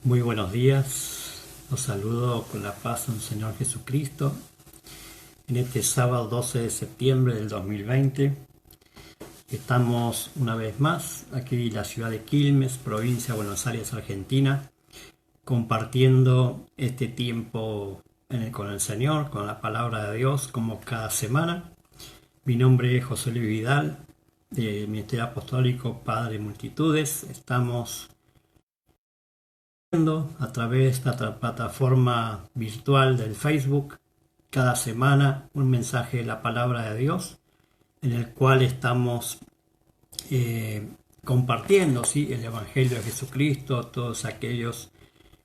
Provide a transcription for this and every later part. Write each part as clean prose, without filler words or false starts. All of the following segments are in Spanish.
Muy buenos días, los saludo con la paz del Señor Jesucristo en este sábado 12 de septiembre del 2020. Estamos una vez más aquí en la ciudad de Quilmes, provincia de Buenos Aires, Argentina, compartiendo este tiempo con el Señor, con la palabra de Dios, como cada semana. Mi nombre es José Luis Vidal, de Ministerio Apostólico Padre Multitudes. Estamos a través de esta plataforma virtual del Facebook cada semana un mensaje de la palabra de Dios en el cual estamos compartiendo el Evangelio de Jesucristo a todos aquellos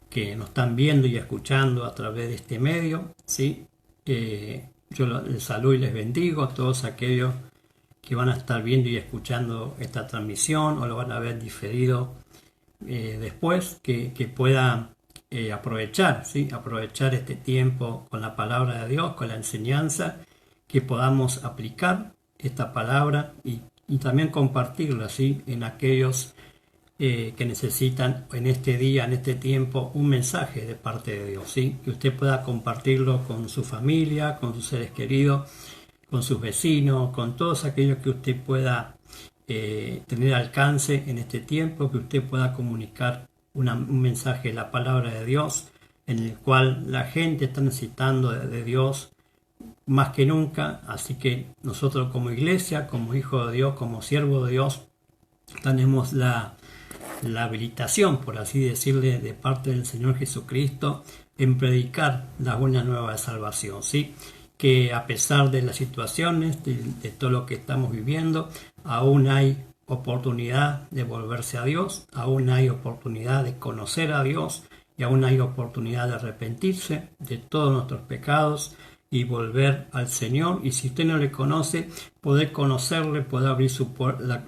que nos están viendo y escuchando a través de este medio. Yo les saludo y les bendigo a todos aquellos que van a estar viendo y escuchando esta transmisión o lo van a ver diferido después, que pueda aprovechar este tiempo con la palabra de Dios, con la enseñanza, que podamos aplicar esta palabra y también compartirla en aquellos que necesitan en este día, en este tiempo, un mensaje de parte de Dios, que usted pueda compartirlo con su familia, con sus seres queridos, con sus vecinos, con todos aquellos que usted pueda tener alcance en este tiempo, que usted pueda comunicar un mensaje de la palabra de Dios, en el cual la gente está necesitando de Dios más que nunca. Así que nosotros como iglesia, como hijo de Dios, como siervo de Dios, tenemos la habilitación, por así decirle, de parte del Señor Jesucristo en predicar la buena nueva de salvación, que a pesar de las situaciones, de todo lo que estamos viviendo, aún hay oportunidad de volverse a Dios, aún hay oportunidad de conocer a Dios y aún hay oportunidad de arrepentirse de todos nuestros pecados y volver al Señor. Y si usted no le conoce, poder conocerle, poder abrir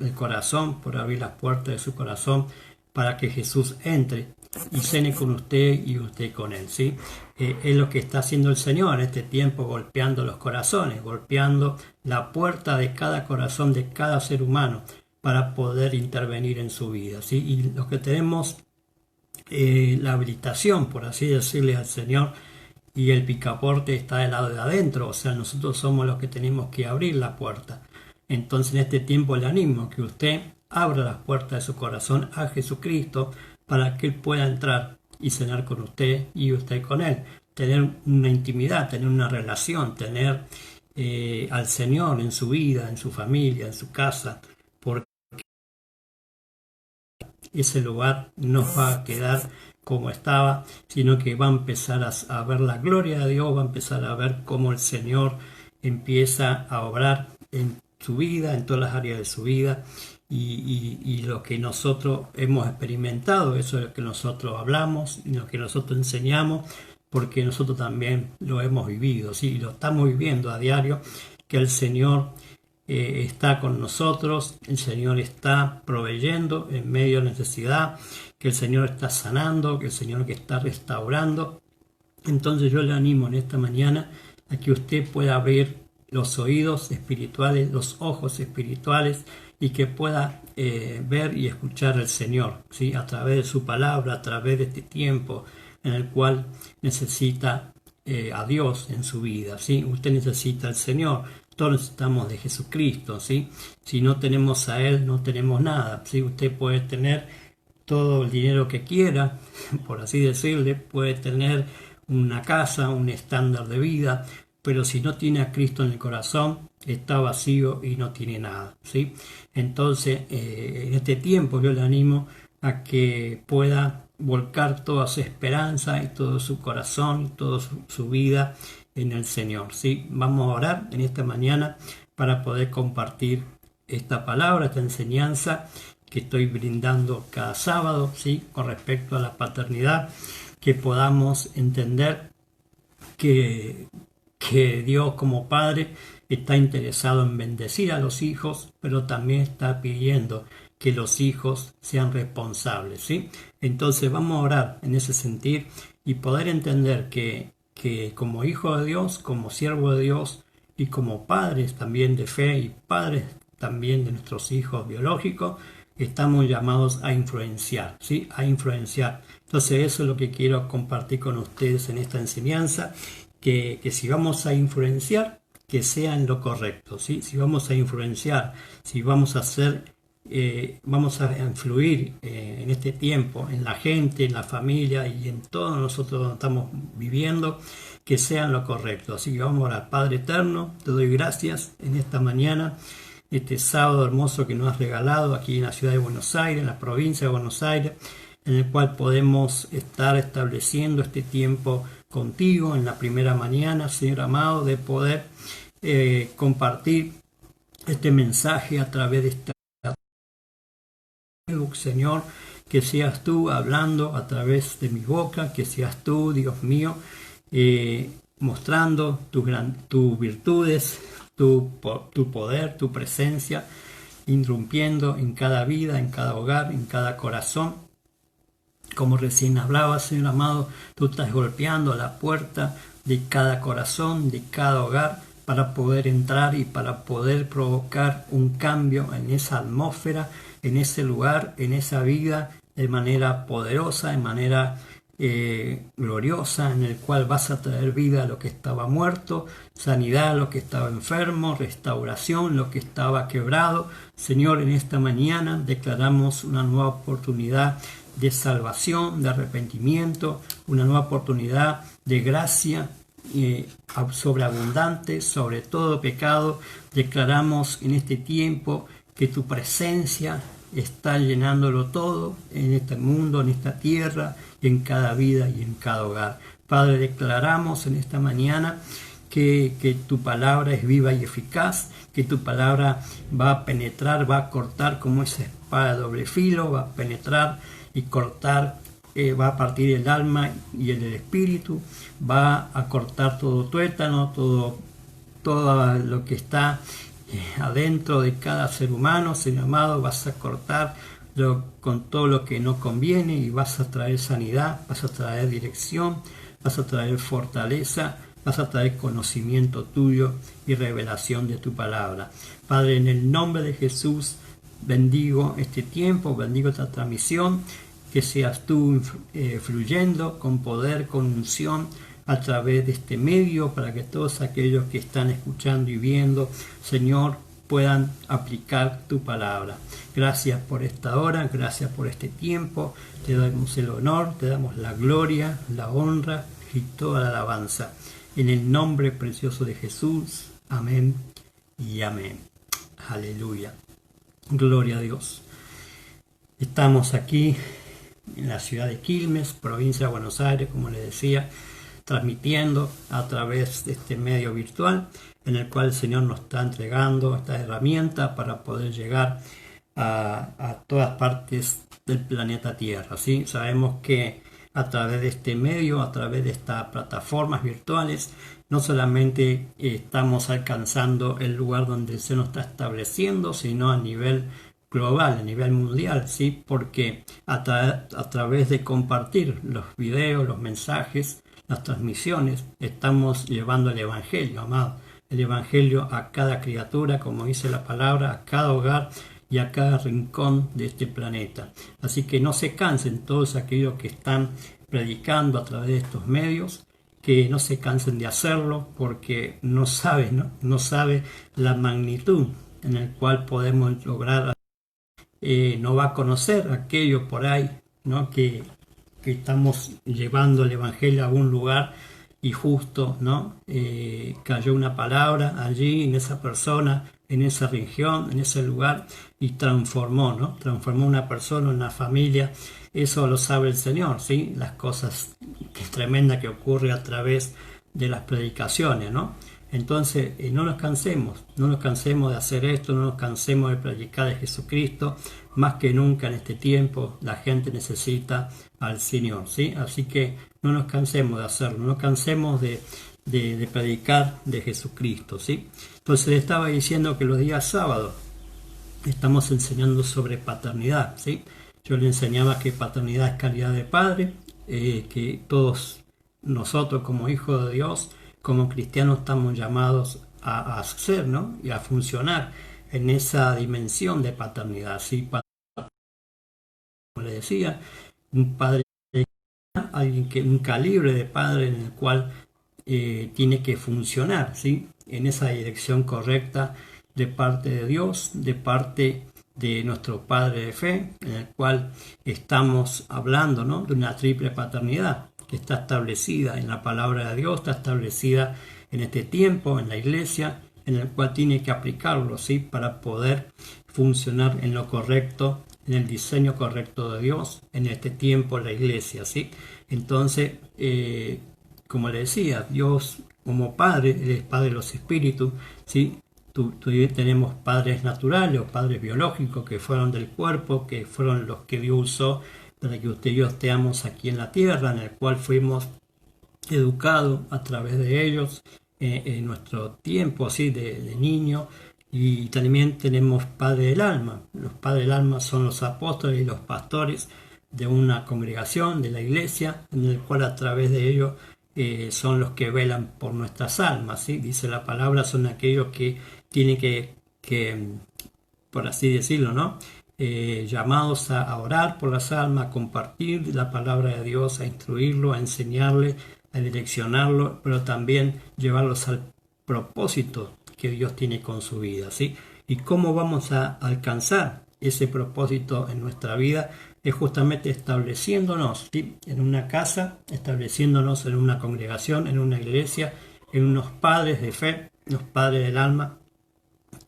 el corazón, poder abrir las puertas de su corazón para que Jesús entre y cene con usted y usted con él. Es lo que está haciendo el Señor en este tiempo, golpeando los corazones, golpeando la puerta de cada corazón, de cada ser humano, para poder intervenir en su vida. Y los que tenemos la habilitación, por así decirle, al Señor, y el picaporte está del lado de adentro, o sea, nosotros somos los que tenemos que abrir la puerta. Entonces en este tiempo le animo que usted abra las puertas de su corazón a Jesucristo para que Él pueda entrar y cenar con usted y usted con Él. Tener una intimidad, tener una relación, tener al Señor en su vida, en su familia, en su casa, porque ese lugar no va a quedar como estaba, sino que va a empezar a ver la gloria de Dios, va a empezar a ver cómo el Señor empieza a obrar en su vida, en todas las áreas de su vida, y lo que nosotros hemos experimentado, eso es lo que nosotros hablamos y lo que nosotros enseñamos, porque nosotros también lo hemos vivido, lo estamos viviendo a diario, que el Señor está con nosotros, el Señor está proveyendo en medio de necesidad, que el Señor está sanando, que el Señor que está restaurando. Entonces yo le animo en esta mañana a que usted pueda abrir los oídos espirituales, los ojos espirituales, y que pueda ver y escuchar al Señor, a través de su palabra, a través de este tiempo en el cual necesita a Dios en su vida. Usted necesita al Señor, todos necesitamos de Jesucristo. Si no tenemos a Él, no tenemos nada. Usted puede tener todo el dinero que quiera, por así decirle, puede tener una casa, un estándar de vida, pero si no tiene a Cristo en el corazón, está vacío y no tiene nada. Entonces, en este tiempo yo le animo a que pueda volcar toda su esperanza y todo su corazón, toda su vida en el Señor. Vamos a orar en esta mañana para poder compartir esta palabra, esta enseñanza que estoy brindando cada sábado, con respecto a la paternidad, que podamos entender que Dios como Padre está interesado en bendecir a los hijos, pero también está pidiendo que los hijos sean responsables. Entonces vamos a orar en ese sentido y poder entender que como hijo de Dios, como siervo de Dios y como padres también de fe y padres también de nuestros hijos biológicos, estamos llamados a influenciar, ¿sí? A influenciar. Entonces eso es lo que quiero compartir con ustedes en esta enseñanza, que si vamos a influenciar, que sea en lo correcto, ¿sí? Si vamos a influenciar, si vamos a hacer, vamos a influir en este tiempo, en la gente, en la familia y en todos nosotros donde estamos viviendo, que sea en lo correcto. Así que vamos a orar. Padre eterno, te doy gracias en esta mañana, este sábado hermoso que nos has regalado aquí en la ciudad de Buenos Aires, en la provincia de Buenos Aires, en el cual podemos estar estableciendo este tiempo contigo en la primera mañana, Señor amado, de poder compartir este mensaje a través de esta Facebook, Señor, que seas tú hablando a través de mi boca, que seas tú, Dios mío, mostrando tus virtudes, tu poder, tu presencia, irrumpiendo en cada vida, en cada hogar, en cada corazón. Como recién hablaba, Señor amado, tú estás golpeando la puerta de cada corazón, de cada hogar, para poder entrar y para poder provocar un cambio en esa atmósfera, en ese lugar, en esa vida, de manera poderosa, de manera gloriosa, en el cual vas a traer vida a lo que estaba muerto, sanidad a lo que estaba enfermo, restauración lo que estaba quebrado. Señor, en esta mañana declaramos una nueva oportunidad de salvación, de arrepentimiento, una nueva oportunidad de gracia sobreabundante sobre todo pecado. Declaramos en este tiempo que tu presencia está llenándolo todo en este mundo, en esta tierra, y en cada vida y en cada hogar. Padre, declaramos en esta mañana que tu palabra es viva y eficaz, que tu palabra va a penetrar, va a cortar como esa espada de doble filo, va a penetrar y cortar, va a partir el alma y el espíritu, va a cortar todo tuétano, todo lo que está adentro de cada ser humano. Señor amado, vas a cortar con todo lo que no conviene y vas a traer sanidad, vas a traer dirección, vas a traer fortaleza, vas a traer conocimiento tuyo y revelación de tu palabra. Padre, en el nombre de Jesús, bendigo este tiempo, bendigo esta transmisión, que seas tú fluyendo con poder, con unción a través de este medio, para que todos aquellos que están escuchando y viendo, Señor, puedan aplicar tu palabra. Gracias por esta hora, gracias por este tiempo, te damos el honor, te damos la gloria, la honra y toda la alabanza. En el nombre precioso de Jesús, amén y amén. Aleluya. Gloria a Dios. Estamos aquí en la ciudad de Quilmes, provincia de Buenos Aires, como les decía, transmitiendo a través de este medio virtual, en el cual el Señor nos está entregando esta herramienta para poder llegar a todas partes del planeta Tierra, ¿sí? Sabemos que a través de este medio, a través de estas plataformas virtuales, no solamente estamos alcanzando el lugar donde se nos está estableciendo, sino a nivel global, a nivel mundial, ¿sí? Porque a través de compartir los videos, los mensajes, las transmisiones, estamos llevando el Evangelio, amado, el Evangelio a cada criatura, como dice la palabra, a cada hogar y a cada rincón de este planeta. Así que no se cansen todos aquellos que están predicando a través de estos medios, que no se cansen de hacerlo, porque no sabe la magnitud en la cual podemos lograr. No va a conocer aquello por ahí, ¿no? que estamos llevando el Evangelio a un lugar y justo, ¿no? Cayó una palabra allí en esa persona, en esa región, en ese lugar, y transformó, ¿no? Transformó una persona, una familia. Eso lo sabe el Señor, ¿sí? Las cosas tremendas que ocurren a través de las predicaciones, ¿no? Entonces, no nos cansemos de hacer esto, no nos cansemos de predicar de Jesucristo. Más que nunca en este tiempo la gente necesita al Señor, ¿sí? Así que no nos cansemos de hacerlo, no nos cansemos de predicar de Jesucristo, ¿sí? Entonces le estaba diciendo que los días sábados estamos enseñando sobre paternidad, ¿sí? Yo le enseñaba que paternidad es calidad de padre, que todos nosotros como hijos de Dios, como cristianos, estamos llamados a hacer, ¿no? Y a funcionar en esa dimensión de paternidad, ¿sí? decía, un padre, un calibre de padre en el cual tiene que funcionar, ¿sí? En esa dirección correcta de parte de Dios, de parte de nuestro Padre de fe, en el cual estamos hablando, ¿no?, de una triple paternidad que está establecida en la palabra de Dios, está establecida en este tiempo, en la iglesia, en el cual tiene que aplicarlo, ¿sí?, para poder funcionar en lo correcto, en el diseño correcto de Dios, en este tiempo, la iglesia, ¿sí? Entonces, como le decía, Dios como Padre, Él es Padre de los Espíritus, ¿sí? Tenemos padres naturales o padres biológicos que fueron del cuerpo, que fueron los que Dios usó para que usted y yo estemos aquí en la tierra, en el cual fuimos educados a través de ellos en nuestro tiempo así de niño. Y también tenemos padres del alma. Los padres del alma son los apóstoles y los pastores de una congregación, de la iglesia, en el cual a través de ellos son los que velan por nuestras almas, ¿sí? Dice la palabra, son aquellos que tienen que por así decirlo, ¿no?, llamados a orar por las almas, a compartir la palabra de Dios, a instruirlo, a enseñarle, a direccionarlo, pero también llevarlos al propósito que Dios tiene con su vida, ¿sí? ¿Y cómo vamos a alcanzar ese propósito en nuestra vida? Es justamente estableciéndonos, ¿sí?, en una casa, estableciéndonos en una congregación, en una iglesia, en unos padres de fe, unos padres del alma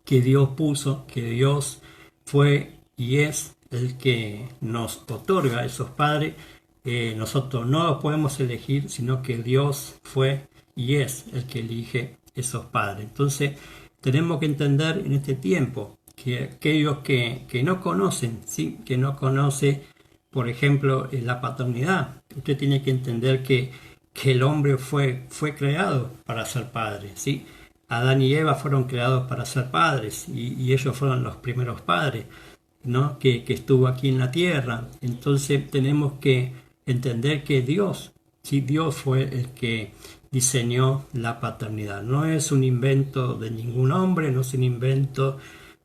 que Dios puso, que Dios fue y es el que nos otorga a esos padres. Nosotros no los podemos elegir, sino que Dios fue y es el que elige esos padres. Entonces tenemos que entender en este tiempo que aquellos que no conocen, ¿sí?, que no conocen, por ejemplo, la paternidad, usted tiene que entender que el hombre fue creado para ser padre, ¿sí? Adán y Eva fueron creados para ser padres y ellos fueron los primeros padres, ¿no?, que estuvo aquí en la tierra. Entonces tenemos que entender que Dios, ¿sí?, Dios fue el que diseñó la paternidad. No es un invento de ningún hombre, no es un invento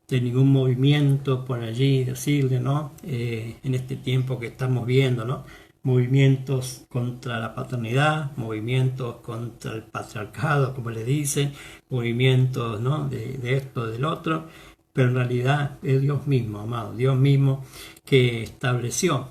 de ningún movimiento por allí, decirle, ¿no?, en este tiempo que estamos viendo, ¿no?, movimientos contra la paternidad, movimientos contra el patriarcado, como le dicen, movimientos, ¿no?, de esto, del otro, pero en realidad es Dios mismo, amado, Dios mismo que estableció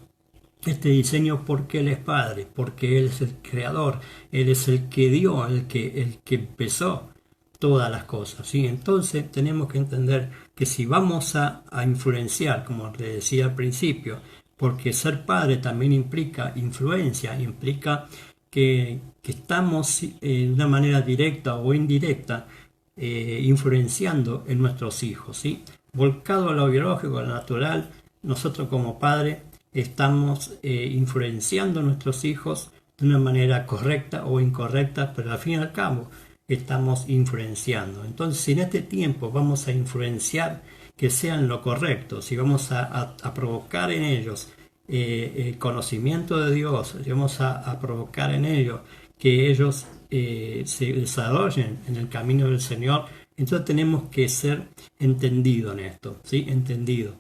este diseño porque Él es Padre, porque Él es el creador, Él es el que dio, el que empezó todas las cosas, ¿sí? Entonces tenemos que entender que si vamos a influenciar, como le decía al principio, porque ser padre también implica influencia, implica que estamos de una manera directa o indirecta influenciando en nuestros hijos, ¿sí? Volcado a lo biológico, a lo natural, nosotros como padres estamos influenciando a nuestros hijos de una manera correcta o incorrecta, pero al fin y al cabo estamos influenciando. Entonces, si en este tiempo vamos a influenciar que sean lo correcto, si vamos a provocar en ellos el conocimiento de Dios, si vamos a provocar en ellos que ellos se desarrollen en el camino del Señor, entonces tenemos que ser entendidos en esto, ¿sí? Entendidos,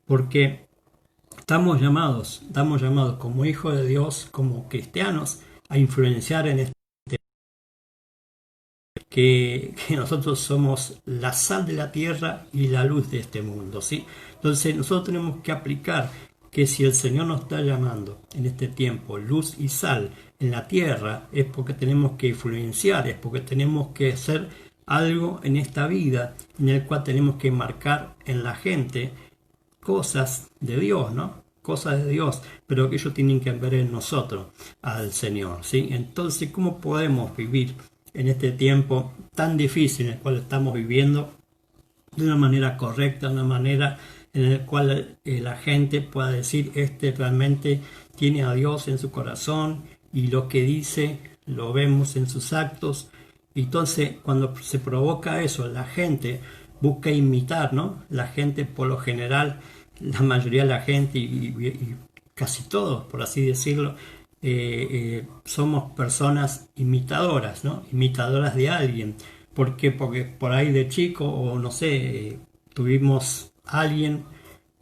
porque estamos llamados como hijos de Dios, como cristianos, a influenciar en este que nosotros somos la sal de la tierra y la luz de este mundo, ¿sí? Entonces nosotros tenemos que aplicar que si el Señor nos está llamando en este tiempo luz y sal en la tierra, es porque tenemos que influenciar, es porque tenemos que hacer algo en esta vida en el cual tenemos que marcar en la gente cosas de Dios, ¿no? Cosas de Dios, pero que ellos tienen que ver en nosotros al Señor, ¿sí? Entonces, ¿cómo podemos vivir en este tiempo tan difícil en el cual estamos viviendo de una manera correcta, de una manera en la cual la gente pueda decir, este realmente tiene a Dios en su corazón y lo que dice lo vemos en sus actos? Entonces, cuando se provoca eso, la gente busca imitar, ¿no? La gente, por lo general, la mayoría de la gente y casi todos, por así decirlo, somos personas imitadoras, ¿no? Imitadoras de alguien. ¿Por qué? Porque por ahí de chico, o no sé, tuvimos alguien,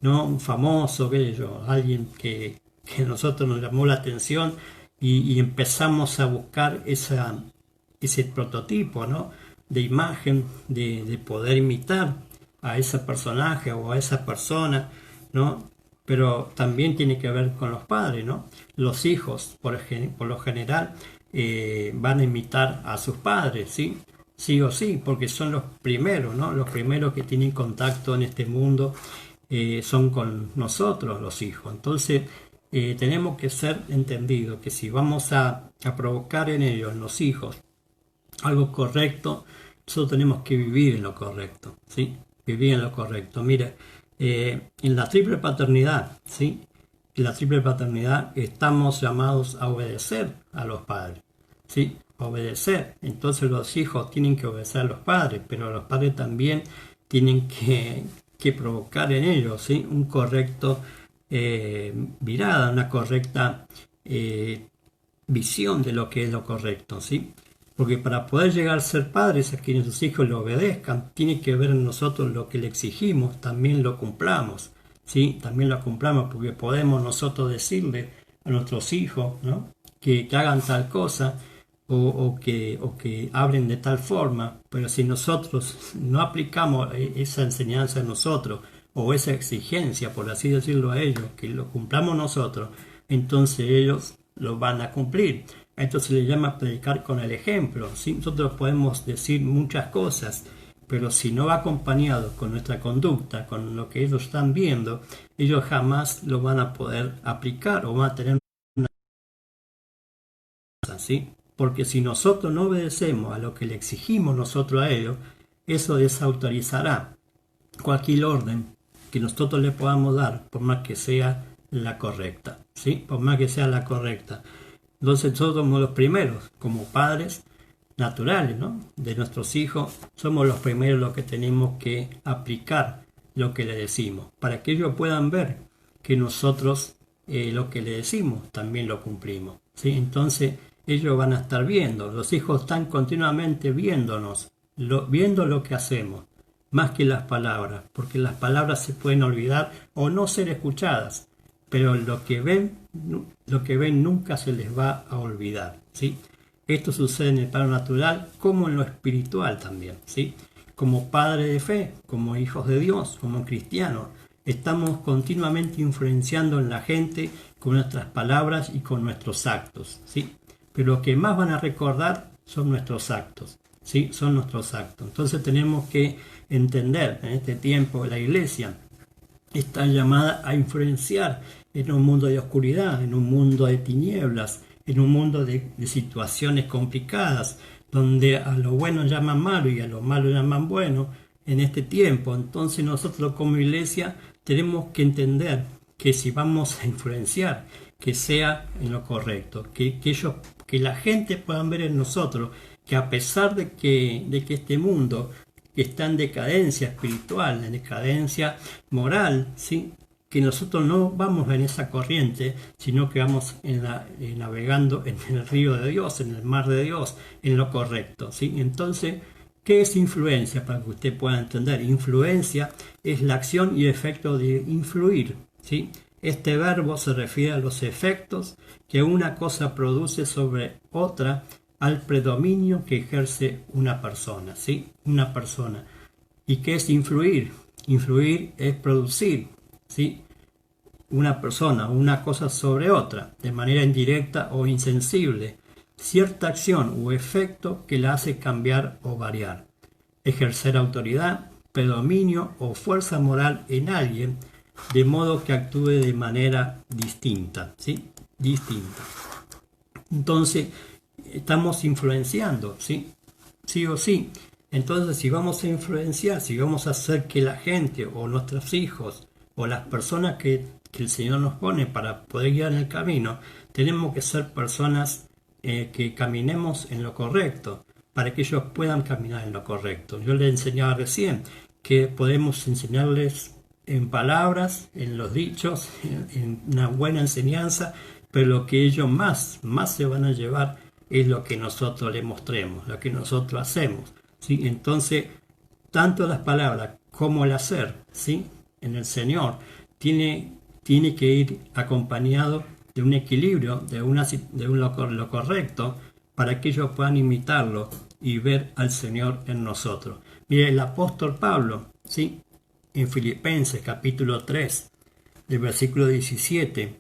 ¿no?, un famoso, qué sé yo, alguien que que a nosotros nos llamó la atención y empezamos a buscar ese prototipo, ¿no? De imagen, de poder imitar a ese personaje o a esa persona, ¿no? Pero también tiene que ver con los padres, ¿no? Los hijos, por lo general, van a imitar a sus padres, ¿sí? Sí o sí, porque son los primeros, ¿no? Los primeros que tienen contacto en este mundo son con nosotros, los hijos. Entonces, tenemos que ser entendidos que si vamos a provocar en ellos, en los hijos, algo correcto, nosotros tenemos que vivir en lo correcto, ¿sí? Vivir en lo correcto. Mire, en la triple paternidad, ¿sí? En la triple paternidad estamos llamados a obedecer a los padres, ¿sí? Obedecer. Entonces los hijos tienen que obedecer a los padres, pero los padres también tienen que provocar en ellos, ¿sí? Un correcto mirada, una correcta visión de lo que es lo correcto, ¿sí? Porque para poder llegar a ser padres a quienes sus hijos le obedezcan, tiene que ver en nosotros lo que le exigimos, también lo cumplamos, ¿sí? También lo cumplamos, porque podemos nosotros decirle a nuestros hijos, ¿no? que hagan tal cosa o que hablen de tal forma, pero si nosotros no aplicamos esa enseñanza a nosotros o esa exigencia, por así decirlo, a ellos, que lo cumplamos nosotros, entonces ellos lo van a cumplir. Esto se le llama predicar con el ejemplo, ¿sí? Nosotros podemos decir muchas cosas, pero si no va acompañado con nuestra conducta, con lo que ellos están viendo, ellos jamás lo van a poder aplicar o van a tener una cosa, ¿sí? Porque si nosotros no obedecemos a lo que le exigimos nosotros a ellos, eso desautorizará cualquier orden que nosotros le podamos dar, por más que sea la correcta, ¿sí? Por más que sea la correcta. Entonces nosotros somos los primeros, como padres naturales, ¿no? De nuestros hijos, somos los primeros los que tenemos que aplicar lo que le decimos, para que ellos puedan ver que nosotros lo que le decimos también lo cumplimos, ¿sí? Entonces ellos van a estar viendo, los hijos están continuamente viéndonos, viendo lo que hacemos, más que las palabras, porque las palabras se pueden olvidar o no ser escuchadas, pero lo que ven nunca se les va a olvidar, ¿sí? Esto sucede en el plano natural como en lo espiritual también, ¿sí? Como padres de fe, como hijos de Dios, como cristianos, estamos continuamente influenciando en la gente con nuestras palabras y con nuestros actos, ¿sí? Pero lo que más van a recordar son nuestros actos, ¿sí? Son nuestros actos. Entonces tenemos que entender en este tiempo la iglesia está llamada a influenciar en un mundo de oscuridad, en un mundo de tinieblas, en un mundo de situaciones complicadas, donde a lo bueno llaman malo y a lo malo llaman bueno en este tiempo. Entonces nosotros como iglesia tenemos que entender que si vamos a influenciar, que sea en lo correcto, que la gente pueda ver en nosotros que a pesar de que este mundo que está en decadencia espiritual, en decadencia moral, ¿sí? Que nosotros no vamos en esa corriente, sino que vamos navegando en el río de Dios, en el mar de Dios, en lo correcto, ¿sí? Entonces, ¿qué es influencia? Para que usted pueda entender, influencia es la acción y efecto de influir, ¿sí? Este verbo se refiere a los efectos que una cosa produce sobre otra, al predominio que ejerce una persona, ¿sí? Una persona. ¿Y qué es influir? Influir es producir, ¿sí? Una persona, una cosa sobre otra, de manera indirecta o insensible, cierta acción o efecto que la hace cambiar o variar. Ejercer autoridad, predominio o fuerza moral en alguien, de modo que actúe de manera distinta, ¿sí? Distinta. Entonces, estamos influenciando, ¿sí? Sí o sí. Entonces, si vamos a influenciar, si vamos a hacer que la gente o nuestros hijos o las personas que el Señor nos pone para poder guiar en el camino, tenemos que ser personas que caminemos en lo correcto, para que ellos puedan caminar en lo correcto. Yo les enseñaba recién que podemos enseñarles en palabras, en los dichos, en una buena enseñanza, pero lo que ellos más se van a llevar es lo que nosotros les mostremos, lo que nosotros hacemos, ¿sí? Entonces, tanto las palabras como el hacer, ¿sí? En el Señor tiene tiene que ir acompañado de un equilibrio, lo correcto, para que ellos puedan imitarlo y ver al Señor en nosotros. Mire, el apóstol Pablo, ¿sí? En Filipenses capítulo 3, del versículo 17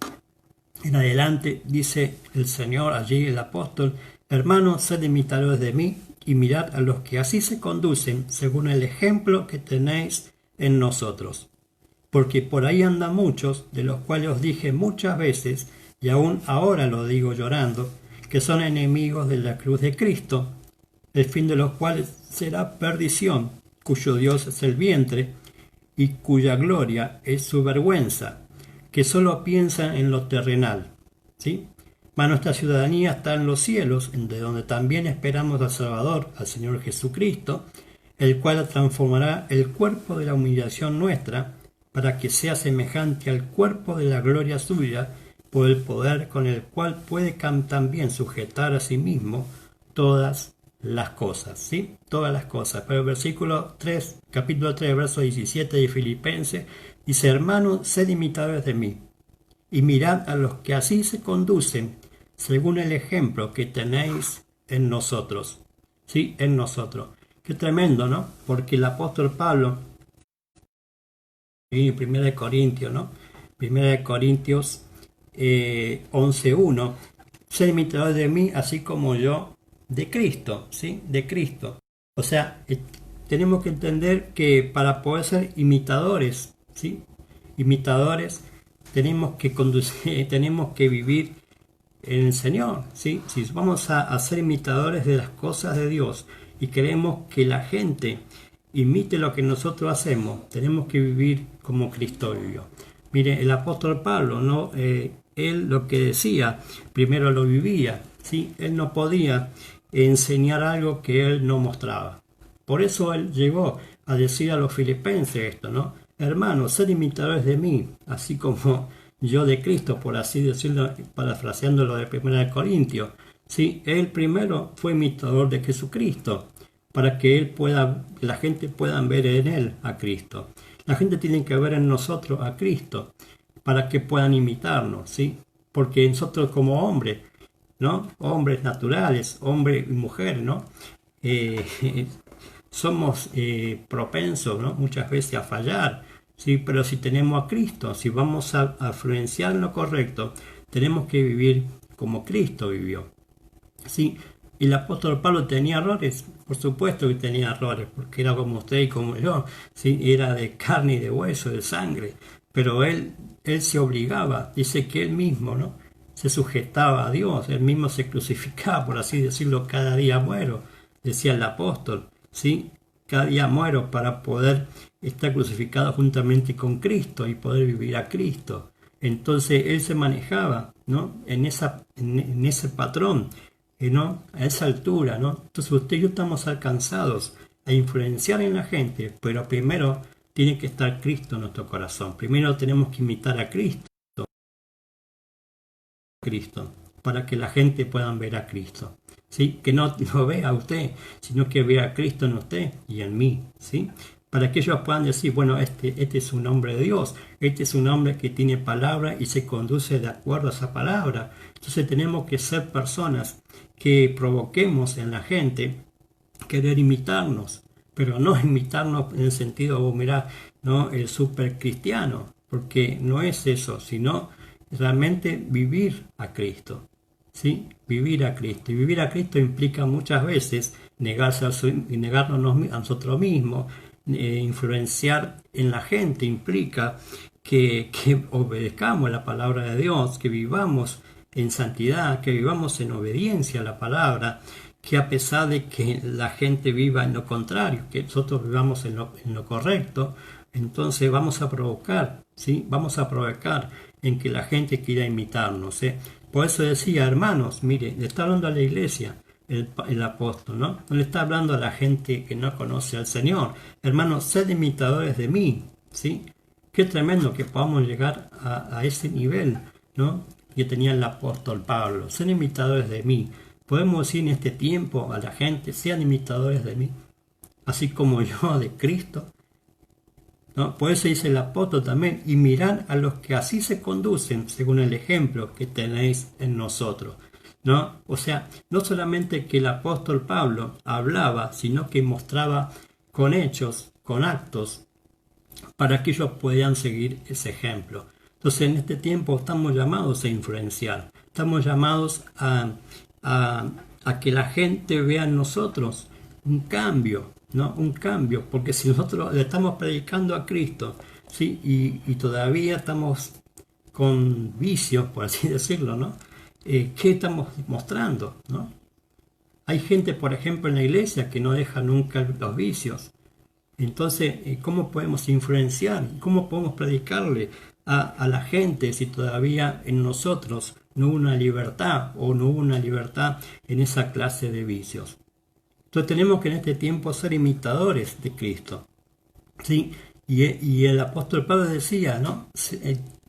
en adelante, dice el Señor, allí el apóstol: hermanos, sed imitadores de mí y mirad a los que así se conducen según el ejemplo que tenéis en nosotros. Porque por ahí andan muchos, de los cuales os dije muchas veces, y aún ahora lo digo llorando, que son enemigos de la cruz de Cristo, el fin de los cuales será perdición, cuyo Dios es el vientre, y cuya gloria es su vergüenza, que solo piensan en lo terrenal. ¿Sí? Mas nuestra ciudadanía está en los cielos, de donde también esperamos al Salvador, al Señor Jesucristo, el cual transformará el cuerpo de la humillación nuestra, para que sea semejante al cuerpo de la gloria suya, por el poder con el cual puede también sujetar a sí mismo todas las cosas, ¿sí? Todas las cosas. Pero el versículo 3, capítulo 3, verso 17 de Filipenses, dice: hermanos, sed imitadores de mí, y mirad a los que así se conducen, según el ejemplo que tenéis en nosotros. ¿Sí? En nosotros. Qué tremendo, ¿no? Porque el apóstol Pablo, en 1 Corintios, ¿no? 1 Corintios 11:1, sed imitadores de mí, así como yo de Cristo, ¿sí? De Cristo. O sea, tenemos que entender que para poder ser imitadores, ¿sí? Imitadores, tenemos que conducir, tenemos que vivir en el Señor, ¿sí? Si vamos a ser imitadores de las cosas de Dios y queremos que la gente imite lo que nosotros hacemos, tenemos que vivir como Cristo vivió. Mire, el apóstol Pablo, ¿no? Él lo que decía, primero lo vivía, ¿sí? Él no podía enseñar algo que él no mostraba. Por eso él llegó a decir a los filipenses esto, ¿no? Hermanos, sed imitadores de mí, así como yo de Cristo, por así decirlo, parafraseando lo de 1 Corintios. ¿Sí? Él primero fue imitador de Jesucristo, para que la gente pueda ver en él a Cristo. La gente tiene que ver en nosotros a Cristo, para que puedan imitarnos, ¿sí? Porque nosotros como hombres, ¿no? Hombres naturales, hombre y mujer, ¿no? Somos propensos, ¿no? Muchas veces a fallar, ¿sí? Pero si tenemos a Cristo, si vamos a influenciar en lo correcto, tenemos que vivir como Cristo vivió, ¿sí? ¿Y el apóstol Pablo tenía errores? Por supuesto que tenía errores, porque era como usted y como yo, ¿sí? Era de carne y de hueso, de sangre, pero él se obligaba, dice que él mismo, ¿no? Se sujetaba a Dios, él mismo se crucificaba, por así decirlo: cada día muero, decía el apóstol, ¿sí? Cada día muero para poder estar crucificado juntamente con Cristo y poder vivir a Cristo. Entonces él se manejaba, ¿no? en ese patrón, ¿no? A esa altura, ¿no? Entonces usted y yo estamos alcanzados a influenciar en la gente, pero primero tiene que estar Cristo en nuestro corazón. Primero tenemos que imitar a Cristo, para que la gente pueda ver a Cristo, ¿sí? Que no lo vea a usted, sino que vea a Cristo en usted y en mí, ¿sí? Para que ellos puedan decir: bueno, este es un hombre de Dios, este es un hombre que tiene palabra y se conduce de acuerdo a esa palabra. Entonces tenemos que ser personas que provoquemos en la gente querer imitarnos, pero no imitarnos en el sentido, mirá, ¿no? El super cristiano, porque no es eso, sino realmente vivir a Cristo, ¿sí? Vivir a Cristo. Y vivir a Cristo implica muchas veces negarnos a nosotros mismos, influenciar en la gente, implica que obedezcamos la palabra de Dios, que vivamos en santidad, que vivamos en obediencia a la palabra, que a pesar de que la gente viva en lo contrario, que nosotros vivamos en lo correcto, entonces vamos a provocar, ¿sí? Vamos a provocar en que la gente quiera imitarnos, ¿eh? Por eso decía: hermanos, mire, le está hablando a la iglesia el apóstol, ¿no? No le está hablando a la gente que no conoce al Señor. Hermanos, sed imitadores de mí, ¿sí? Qué tremendo que podamos llegar a ese nivel, ¿no? Que tenía el apóstol Pablo. Sed imitadores de mí. Podemos decir en este tiempo a la gente: sean imitadores de mí, así como yo de Cristo. ¿no? Por eso dice el apóstol también, y mirad a los que así se conducen, según el ejemplo que tenéis en nosotros, ¿no? O sea, no solamente que el apóstol Pablo hablaba, sino que mostraba con hechos, con actos, para que ellos puedan seguir ese ejemplo. Entonces, en este tiempo estamos llamados a influenciar, estamos llamados a que la gente vea en nosotros un cambio, ¿no? Un cambio, porque si nosotros le estamos predicando a Cristo, ¿sí? Y todavía estamos con vicios, por así decirlo, ¿no? ¿Qué estamos mostrando, ¿no? Hay gente, por ejemplo, en la iglesia que no deja nunca los vicios. Entonces, ¿cómo podemos influenciar? ¿Cómo podemos predicarle a la gente si todavía en nosotros no hubo una libertad o no hubo una libertad en esa clase de vicios? Entonces tenemos que en este tiempo ser imitadores de Cristo, ¿sí? Y el apóstol Pablo decía, ¿no?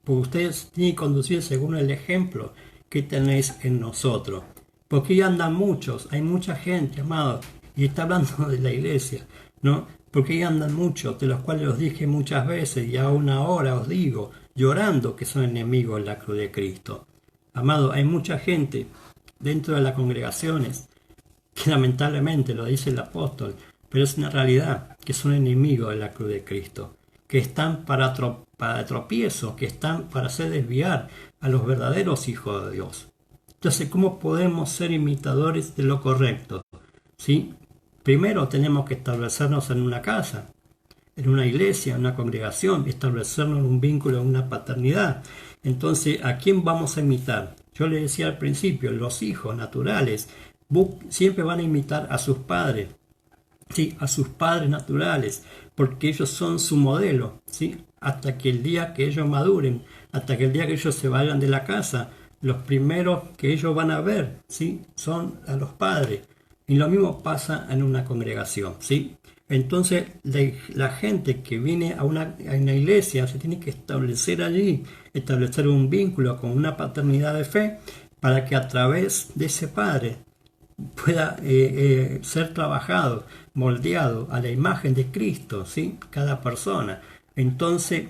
Porque ustedes tienen que conducir según el ejemplo que tenéis en nosotros. Porque ahí andan muchos, hay mucha gente, amado, y está hablando de la iglesia, ¿no? Porque ahí andan muchos, de los cuales os dije muchas veces, y aún ahora os digo, llorando que son enemigos de la cruz de Cristo. Amado, hay mucha gente dentro de las congregaciones que lamentablemente lo dice el apóstol, pero es una realidad, que son enemigos de la cruz de Cristo, que están para tropiezo, que están para hacer desviar a los verdaderos hijos de Dios. Entonces, ¿cómo podemos ser imitadores de lo correcto? ¿Sí? Primero tenemos que establecernos en una casa, en una iglesia, en una congregación, establecernos en un vínculo, en una paternidad. Entonces, ¿a quién vamos a imitar? Yo le decía al principio, los hijos naturales siempre van a imitar a sus padres, ¿sí? A sus padres naturales, porque ellos son su modelo, ¿sí? Hasta que el día que ellos maduren, hasta que el día que ellos se vayan de la casa, los primeros que ellos van a ver, ¿sí? Son a los padres. Y lo mismo pasa en una congregación, ¿sí? Entonces la gente que viene a una iglesia se tiene que establecer allí, establecer un vínculo con una paternidad de fe, para que a través de ese padre pueda ser trabajado, moldeado a la imagen de Cristo, ¿sí? Cada persona. Entonces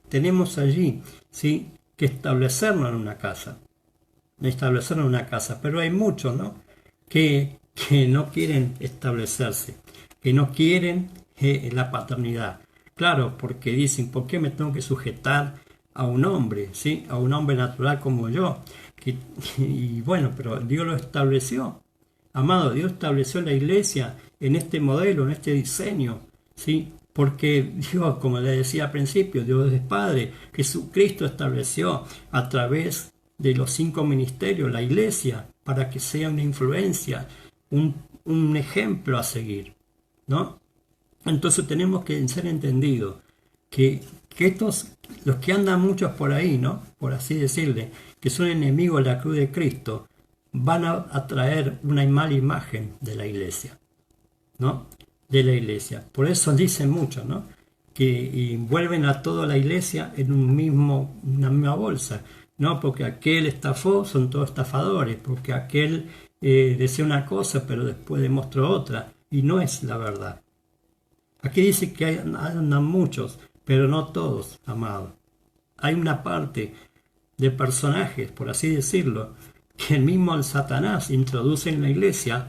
tenemos allí, ¿sí? Que establecernos en una casa, pero hay muchos, ¿no? que no quieren establecerse, que no quieren la paternidad. Claro, porque dicen, ¿por qué me tengo que sujetar a un hombre, ¿sí? A un hombre natural como yo? Y bueno, pero Dios lo estableció. Amado, Dios estableció la iglesia en este modelo, en este diseño, ¿sí? Porque Dios, como le decía al principio, Dios es Padre. Jesucristo estableció a través de los 5 ministerios la iglesia para que sea una influencia, un ejemplo a seguir, ¿no? Entonces tenemos que ser entendidos que los que andan muchos por ahí, ¿no? Por así decirle, que son enemigos de la cruz de Cristo, van a traer una mala imagen de la iglesia, ¿no? De la iglesia. Por eso dicen muchos, ¿no? Que envuelven a toda la iglesia en una misma bolsa, ¿no? Porque aquel estafó, son todos estafadores, porque aquel decía una cosa, pero después demostró otra, y no es la verdad. Aquí dice que andan muchos, pero no todos, amado. Hay una parte de personajes, por así decirlo, que el mismo Satanás introduce en la iglesia,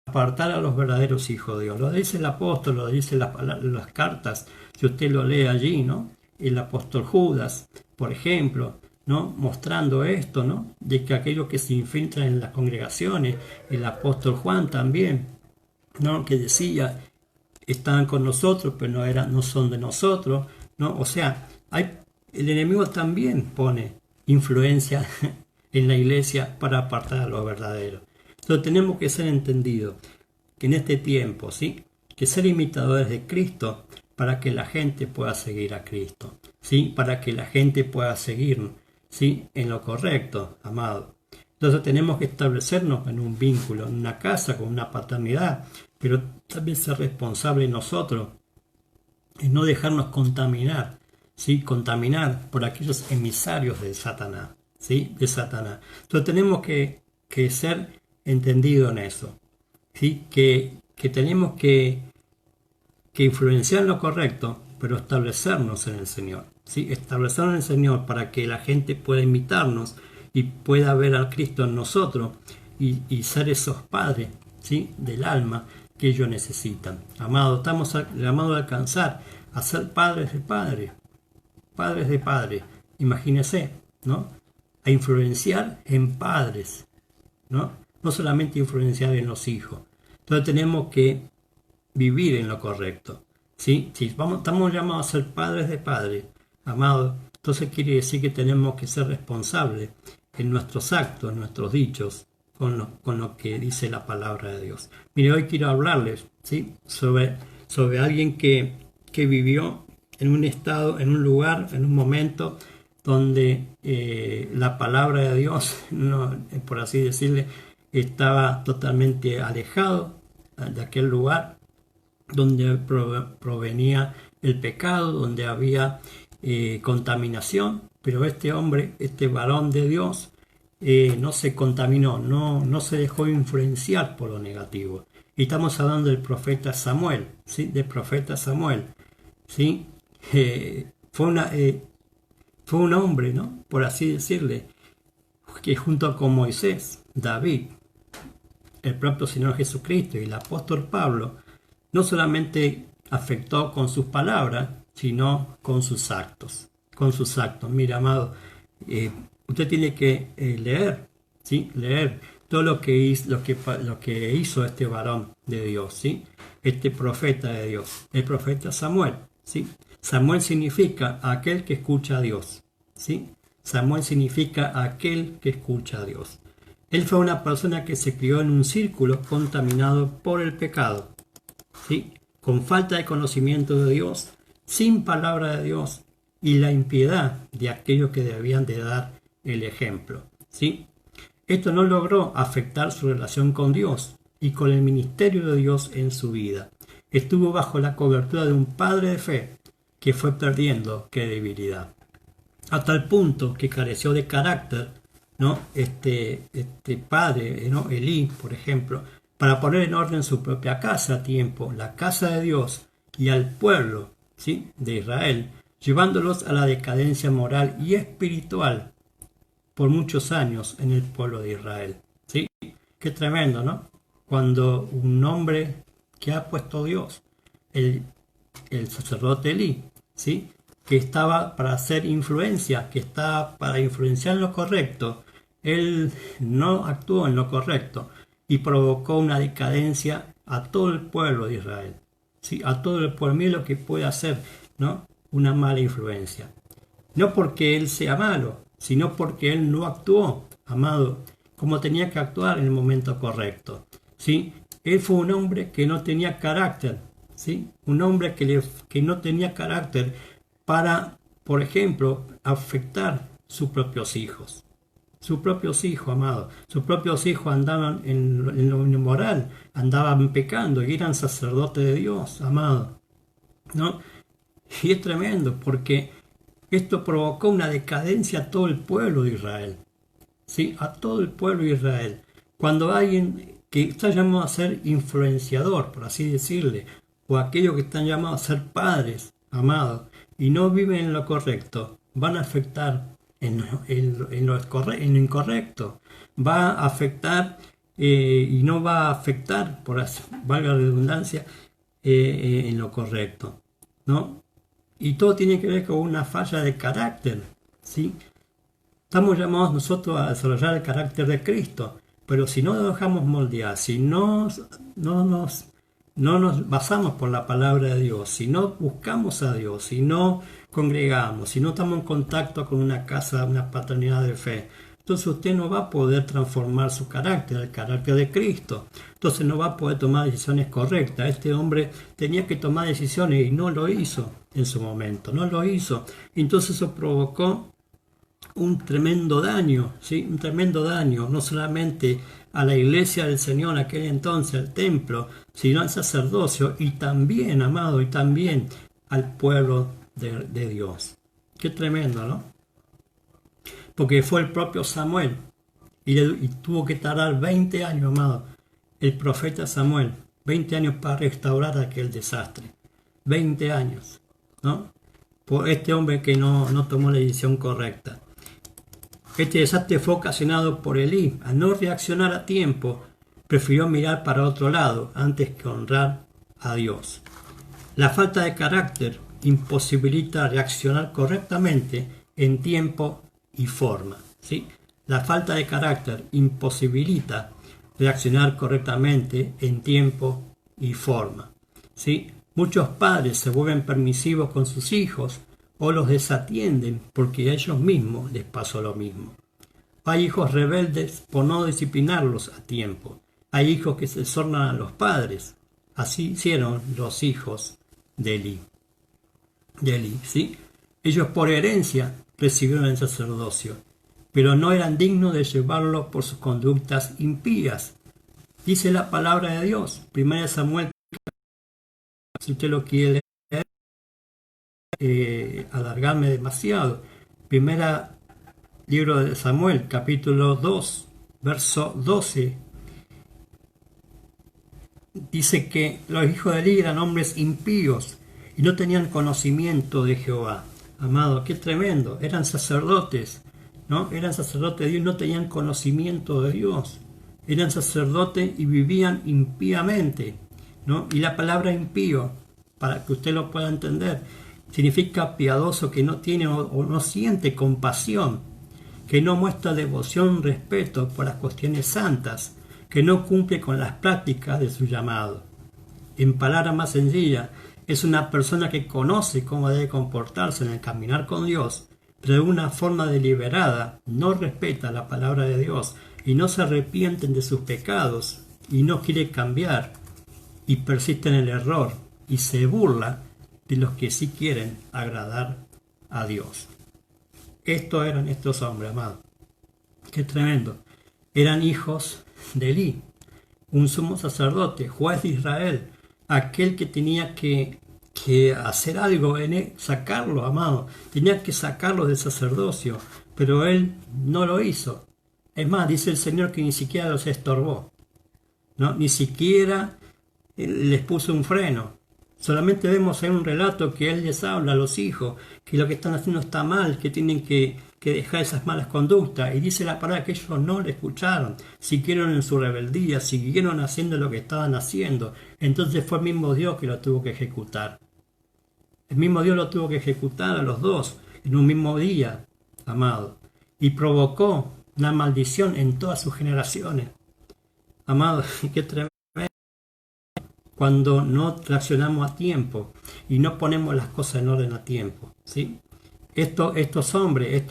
apartar a los verdaderos hijos de Dios. Lo dice el apóstol, lo dice las cartas, si usted lo lee allí, ¿no? El apóstol Judas, por ejemplo, ¿no? Mostrando esto, ¿no? De que aquellos que se infiltran en las congregaciones, el apóstol Juan también, ¿no? Que decía, estaban con nosotros, pero no son de nosotros, ¿no? O sea, el enemigo también pone influencia en la iglesia para apartar a los verdaderos. Entonces tenemos que ser entendidos que en este tiempo, ¿sí? Que ser imitadores de Cristo para que la gente pueda seguir a Cristo, ¿sí? Para que la gente pueda seguir, ¿sí? En lo correcto, amado. Entonces tenemos que establecernos en un vínculo, en una casa, con una paternidad, pero también ser responsables nosotros en no dejarnos contaminar, ¿sí? Contaminar por aquellos emisarios de Satanás, ¿sí? De Satanás. Entonces tenemos que ser entendidos en eso, ¿sí? Que tenemos que que influenciar lo correcto, pero establecernos en el Señor. ¿Sí? Establecernos en el Señor para que la gente pueda imitarnos y pueda ver al Cristo en nosotros y ser esos padres, ¿sí? Del alma que ellos necesitan. Amado, estamos llamados a alcanzar, a ser padres de padres, padres de padres. Imagínense, ¿no? A influenciar en padres, ¿no? No solamente influenciar en los hijos. Entonces tenemos que vivir en lo correcto, ¿sí? Si estamos llamados a ser padres de padres, amados, entonces quiere decir que tenemos que ser responsables en nuestros actos, en nuestros dichos, con lo que dice la palabra de Dios. Mire, hoy quiero hablarles, ¿sí? sobre alguien que vivió en un estado, en un lugar, en un momento donde la palabra de Dios, no, por así decirle, estaba totalmente alejado de aquel lugar donde provenía el pecado, donde había contaminación, pero este hombre, este varón de Dios, no se contaminó, no se dejó influenciar por lo negativo. Y estamos hablando del profeta Samuel, ¿sí? Del profeta Samuel, ¿sí? Fue un hombre, ¿no? Por así decirle, que junto con Moisés, David, el propio Señor Jesucristo y el apóstol Pablo, no solamente afectó con sus palabras, sino con sus actos. Con sus actos. Mira, amado, usted tiene que leer, ¿sí? Leer todo lo que hizo este varón de Dios, ¿sí? Este profeta de Dios, el profeta Samuel, ¿sí? Samuel significa aquel que escucha a Dios, ¿sí? Samuel significa aquel que escucha a Dios. Él fue una persona que se crió en un círculo contaminado por el pecado, ¿sí? Con falta de conocimiento de Dios, sin palabra de Dios y la impiedad de aquellos que debían de dar el ejemplo, ¿sí? Esto no logró afectar su relación con Dios y con el ministerio de Dios en su vida. Estuvo bajo la cobertura de un padre de fe que fue perdiendo credibilidad, a tal punto que careció de carácter, ¿no? Este padre, ¿no? Elí, por ejemplo, para poner en orden su propia casa a tiempo, la casa de Dios y al pueblo, ¿sí? De Israel, llevándolos a la decadencia moral y espiritual por muchos años en el pueblo de Israel, ¿sí? Qué tremendo, ¿no? Cuando un hombre que ha puesto Dios, el sacerdote Elí, ¿sí? Que estaba para hacer influencia, que estaba para influenciar lo correcto, él no actuó en lo correcto y provocó una decadencia a todo el pueblo de Israel, ¿sí? A todo el pueblo. Mira lo que puede hacer, ¿no? Una mala influencia. No porque él sea malo, sino porque él no actuó, amado, como tenía que actuar en el momento correcto, ¿sí? Él fue un hombre que no tenía carácter, ¿sí? Un hombre que no tenía carácter para, por ejemplo, afectar sus propios hijos. Sus propios hijos, amado. Sus propios hijos andaban en lo inmoral, andaban pecando y eran sacerdotes de Dios, amado, ¿no? Y es tremendo porque esto provocó una decadencia a todo el pueblo de Israel, ¿sí? A todo el pueblo de Israel. Cuando alguien que está llamado a ser influenciador, por así decirle, o aquellos que están llamados a ser padres, amados, y no viven en lo correcto, van a afectar en lo incorrecto. Va a afectar y no va a afectar, por así, valga la redundancia, en lo correcto, ¿no? Y todo tiene que ver con una falla de carácter, ¿sí? Estamos llamados nosotros a desarrollar el carácter de Cristo, pero si no nos dejamos moldear, si no nos basamos por la palabra de Dios, si no buscamos a Dios, si no congregamos, si no estamos en contacto con una casa, una paternidad de fe, entonces usted no va a poder transformar su carácter, el carácter de Cristo. Entonces no va a poder tomar decisiones correctas. Este hombre tenía que tomar decisiones y no lo hizo en su momento, no lo hizo. Entonces eso provocó un tremendo daño, ¿sí? Un tremendo daño, no solamente a la iglesia del Señor en aquel entonces, al templo, sino al sacerdocio y también, amado, y también al pueblo de Dios. Qué tremendo, ¿no? Porque fue el propio Samuel y tuvo que tardar 20 años, amado, el profeta Samuel, 20 años para restaurar aquel desastre. 20 años, ¿no? Por este hombre que no tomó la decisión correcta. Este desastre fue ocasionado por Elí. Al no reaccionar a tiempo, prefirió mirar para otro lado antes que honrar a Dios. La falta de carácter imposibilita reaccionar correctamente en tiempo y forma, ¿sí? La falta de carácter imposibilita reaccionar correctamente en tiempo y forma, ¿sí? Muchos padres se vuelven permisivos con sus hijos o los desatienden porque a ellos mismos les pasó lo mismo. Hay hijos rebeldes por no disciplinarlos a tiempo. Hay hijos que se desornan a los padres. Así hicieron los hijos de Elí, ¿sí? Ellos por herencia recibieron el sacerdocio, pero no eran dignos de llevarlo por sus conductas impías. Dice la palabra de Dios, 1 Samuel, si usted lo quiere leer, alargarme demasiado. Primera libro de Samuel, capítulo 2, verso 12. Dice que los hijos de Elí eran hombres impíos y no tenían conocimiento de Jehová. Amado, qué tremendo. Eran sacerdotes, ¿no? Eran sacerdotes de Dios y no tenían conocimiento de Dios. Eran sacerdotes y vivían impíamente, ¿no? Y la palabra impío, para que usted lo pueda entender, significa piadoso que no tiene o no siente compasión, que no muestra devoción, respeto por las cuestiones santas, que no cumple con las prácticas de su llamado. En palabras más sencillas, es una persona que conoce cómo debe comportarse en el caminar con Dios, pero de una forma deliberada no respeta la palabra de Dios y no se arrepienten de sus pecados y no quiere cambiar y persiste en el error y se burla de los que sí quieren agradar a Dios. Estos eran estos hombres, amados. Qué tremendo. Eran hijos de Elí, un sumo sacerdote, juez de Israel, aquel que tenía que hacer algo en él, sacarlo, amado, tenía que sacarlo del sacerdocio, pero él no lo hizo. Es más, dice el Señor que ni siquiera los estorbó, ¿no? Ni siquiera les puso un freno. Solamente vemos en un relato que él les habla a los hijos que lo que están haciendo está mal, que tienen que dejar esas malas conductas, y dice la palabra que ellos no le escucharon, siguieron en su rebeldía, siguieron haciendo lo que estaban haciendo. Entonces fue el mismo Dios que lo tuvo que ejecutar. El mismo Dios lo tuvo que ejecutar a los dos en un mismo día, amado, y provocó una maldición en todas sus generaciones. Amado, qué tremendo. Cuando no reaccionamos a tiempo y no ponemos las cosas en orden a tiempo, ¿sí? Estos hombres,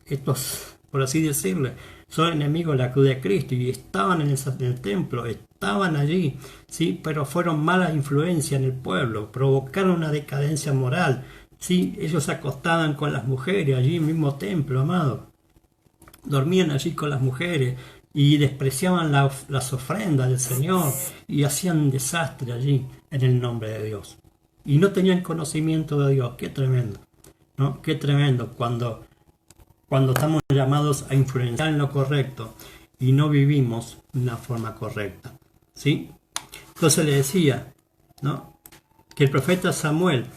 estos, por así decirlo, son enemigos de la cruz de Cristo y estaban en el templo, estaban allí, ¿sí? Pero fueron malas influencias en el pueblo, provocaron una decadencia moral, ¿sí? Ellos se acostaban con las mujeres allí en el mismo templo, amado. Dormían allí con las mujeres y despreciaban las ofrendas del Señor y hacían desastre allí en el nombre de Dios. Y no tenían conocimiento de Dios. Qué tremendo, ¿no? Qué tremendo cuando estamos llamados a influenciar en lo correcto y no vivimos de una forma correcta, ¿sí? Entonces le decía, ¿no?, que el profeta Samuel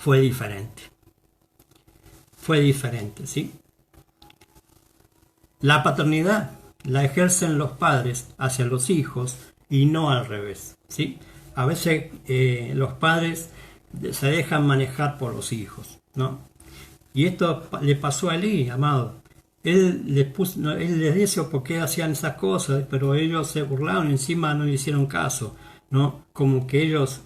fue diferente. Fue diferente, ¿sí? La paternidad la ejercen los padres hacia los hijos y no al revés, ¿sí? A veces los padres se dejan manejar por los hijos, ¿no? Y esto le pasó a Elí, amado. Él les dice por qué hacían esas cosas, pero ellos se burlaron, encima no le hicieron caso, ¿no? Como que ellos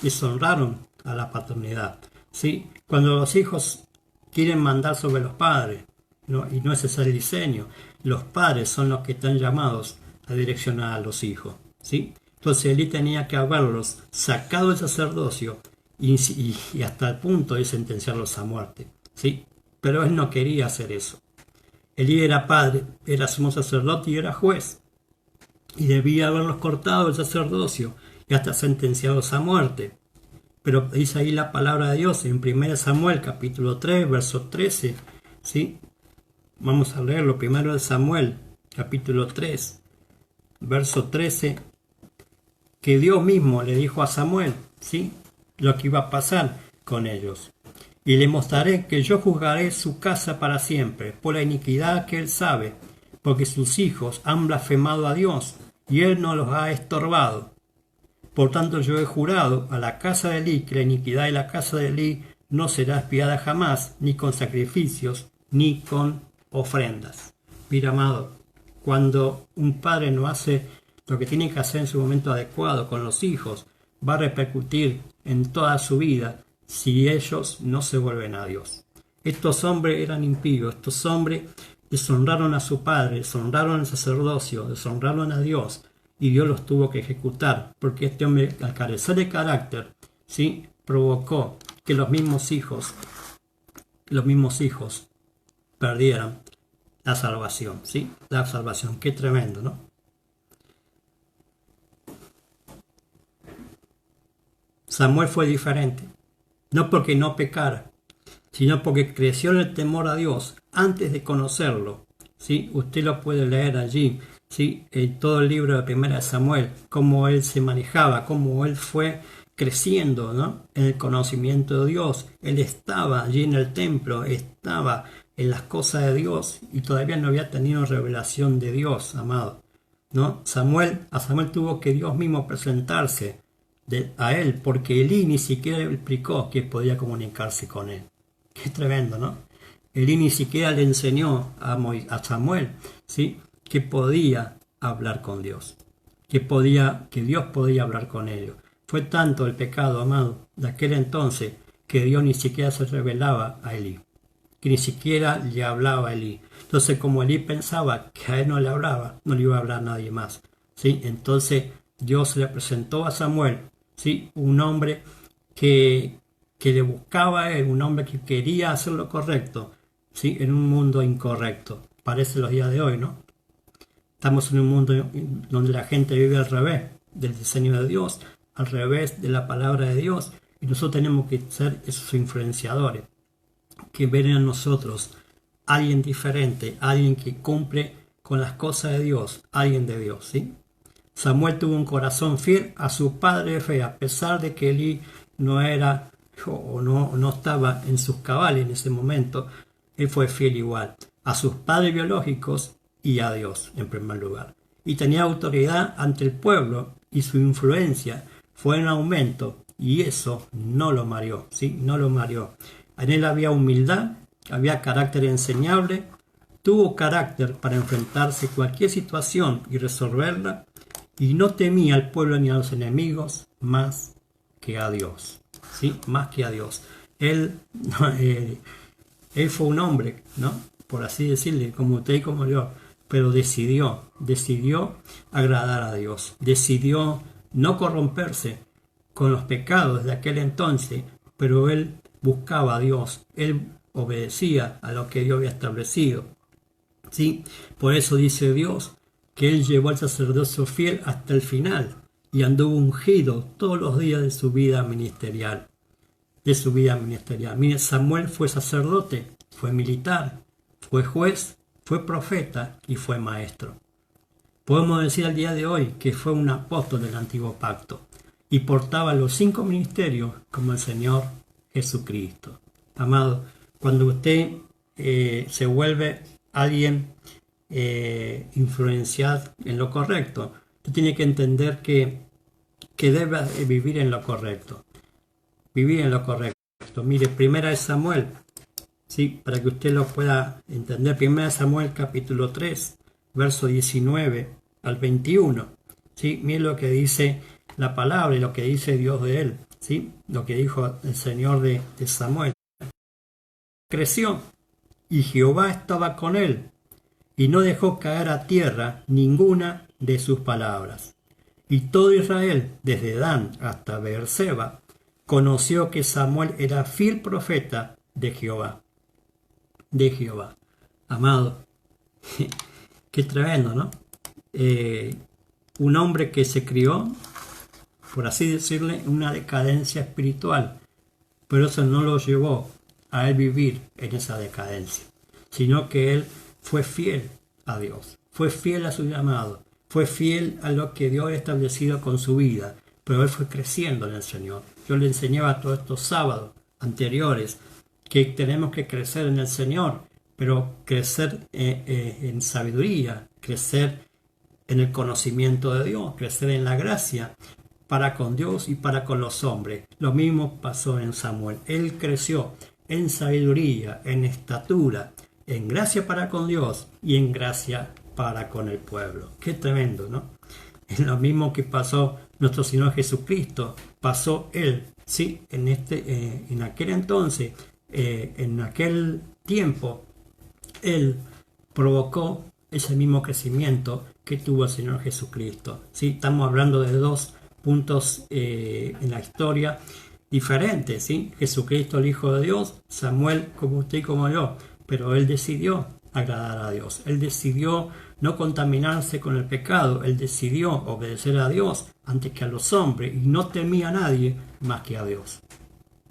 deshonraron a la paternidad, ¿sí? Cuando los hijos quieren mandar sobre los padres, ¿no? Y no ese es el diseño. Los padres son los que están llamados a direccionar a los hijos, ¿sí? Entonces Elí tenía que haberlos sacado del sacerdocio y hasta el punto de sentenciarlos a muerte, ¿sí? Pero él no quería hacer eso. Elí era padre, era sumo sacerdote y era juez, y debía haberlos cortado del sacerdocio y hasta sentenciados a muerte. Pero dice ahí la palabra de Dios en 1 Samuel capítulo 3, verso 13, ¿sí? Vamos a leerlo. 1 Samuel capítulo 3, verso 13, que Dios mismo le dijo a Samuel, ¿sí? Lo que iba a pasar con ellos. Y le mostraré que yo juzgaré su casa para siempre, por la iniquidad que él sabe, porque sus hijos han blasfemado a Dios, y él no los ha estorbado. Por tanto yo he jurado a la casa de Elí que la iniquidad de la casa de Elí no será expiada jamás, ni con sacrificios, ni con ofrendas. Mira, amado, cuando un padre no hace lo que tiene que hacer en su momento adecuado con los hijos, va a repercutir en toda su vida si ellos no se vuelven a Dios. Estos hombres eran impíos, estos hombres deshonraron a su padre, deshonraron al sacerdocio, deshonraron a Dios, y Dios los tuvo que ejecutar, porque este hombre, al carecer de carácter, ¿sí?, provocó que los mismos hijos perdieran la salvación, ¿sí? La salvación, qué tremendo, ¿no? Samuel fue diferente, no porque no pecara, sino porque creció en el temor a Dios antes de conocerlo, ¿sí? Usted lo puede leer allí, ¿sí?, en todo el libro de 1 Samuel, cómo él se manejaba, cómo él fue creciendo, ¿no?, en el conocimiento de Dios. Él estaba allí en el templo, estaba en las cosas de Dios y todavía no había tenido revelación de Dios, amado, ¿no? A Samuel tuvo que Dios mismo presentarse a él, porque Elí ni siquiera le explicó que podía comunicarse con él. Qué tremendo, ¿no? Elí ni siquiera le enseñó a Samuel, ¿sí?, que podía hablar con Dios, que Dios podía hablar con ellos. Fue tanto el pecado, amado, de aquel entonces, que Dios ni siquiera se revelaba a Elí, que ni siquiera le hablaba a Elí. Entonces, como Elí pensaba que a él no le hablaba, no le iba a hablar a nadie más, ¿sí? Entonces Dios le presentó a Samuel, ¿sí?, un hombre que le buscaba a él, un hombre que quería hacer lo correcto, ¿sí?, en un mundo incorrecto. Parece los días de hoy, ¿no? Estamos en un mundo donde la gente vive al revés del diseño de Dios, al revés de la palabra de Dios, y nosotros tenemos que ser esos influenciadores, que ven en nosotros alguien diferente, alguien que cumple con las cosas de Dios, alguien de Dios, ¿sí? Samuel tuvo un corazón fiel a su padre de fe, a pesar de que Elí no era o no estaba en sus cabales en ese momento. Él fue fiel igual a sus padres biológicos y a Dios en primer lugar. Y tenía autoridad ante el pueblo y su influencia fue en aumento y eso no lo mareó, ¿sí? No lo mareó. En él había humildad, había carácter enseñable, tuvo carácter para enfrentarse a cualquier situación y resolverla, y no temía al pueblo ni a los enemigos más que a Dios, ¿sí? Más que a Dios. Él fue un hombre, ¿no?, por así decirle, como usted y como yo, pero decidió agradar a Dios, decidió no corromperse con los pecados de aquel entonces, pero él buscaba a Dios, él obedecía a lo que Dios había establecido, ¿sí? Por eso dice Dios que él llevó al sacerdocio fiel hasta el final y anduvo ungido todos los días de su vida ministerial. Mire, Samuel fue sacerdote, fue militar, fue juez, fue profeta y fue maestro. Podemos decir al día de hoy que fue un apóstol del antiguo pacto y portaba los 5 ministerios como el Señor Jesucristo. Amado, cuando usted se vuelve alguien influenciado en lo correcto, usted tiene que entender que debe vivir en lo correcto. Vivir en lo correcto. Mire, 1 Samuel, ¿sí?, para que usted lo pueda entender. 1 Samuel capítulo 3, verso 19 al 21. ¿Sí? Mire lo que dice la palabra y lo que dice Dios de él, ¿sí?, lo que dijo el Señor de Samuel. Creció y Jehová estaba con él y no dejó caer a tierra ninguna de sus palabras. Y todo Israel, desde Dan hasta Beerseba, conoció que Samuel era fiel profeta de Jehová. Amado, qué tremendo, ¿no? Un hombre que se crió, por así decirle, en una decadencia espiritual, pero eso no lo llevó a él vivir en esa decadencia, sino que él fue fiel a Dios, fue fiel a su llamado, fue fiel a lo que Dios ha establecido con su vida, pero él fue creciendo en el Señor. Yo le enseñaba todos estos sábados anteriores que tenemos que crecer en el Señor, pero crecer en sabiduría, crecer en el conocimiento de Dios, crecer en la gracia para con Dios y para con los hombres. Lo mismo pasó en Samuel. Él creció en sabiduría, en estatura, en gracia para con Dios y en gracia para con el pueblo. Qué tremendo, ¿no? Es lo mismo que pasó nuestro Señor Jesucristo. Pasó Él, ¿sí? En aquel entonces, en aquel tiempo, Él provocó ese mismo crecimiento que tuvo el Señor Jesucristo, ¿sí? Estamos hablando de dos puntos en la historia diferentes, ¿sí? Jesucristo, el Hijo de Dios, Samuel, como usted y como yo, pero Él decidió agradar a Dios. Él decidió no contaminarse con el pecado. Él decidió obedecer a Dios antes que a los hombres y no temía a nadie más que a Dios.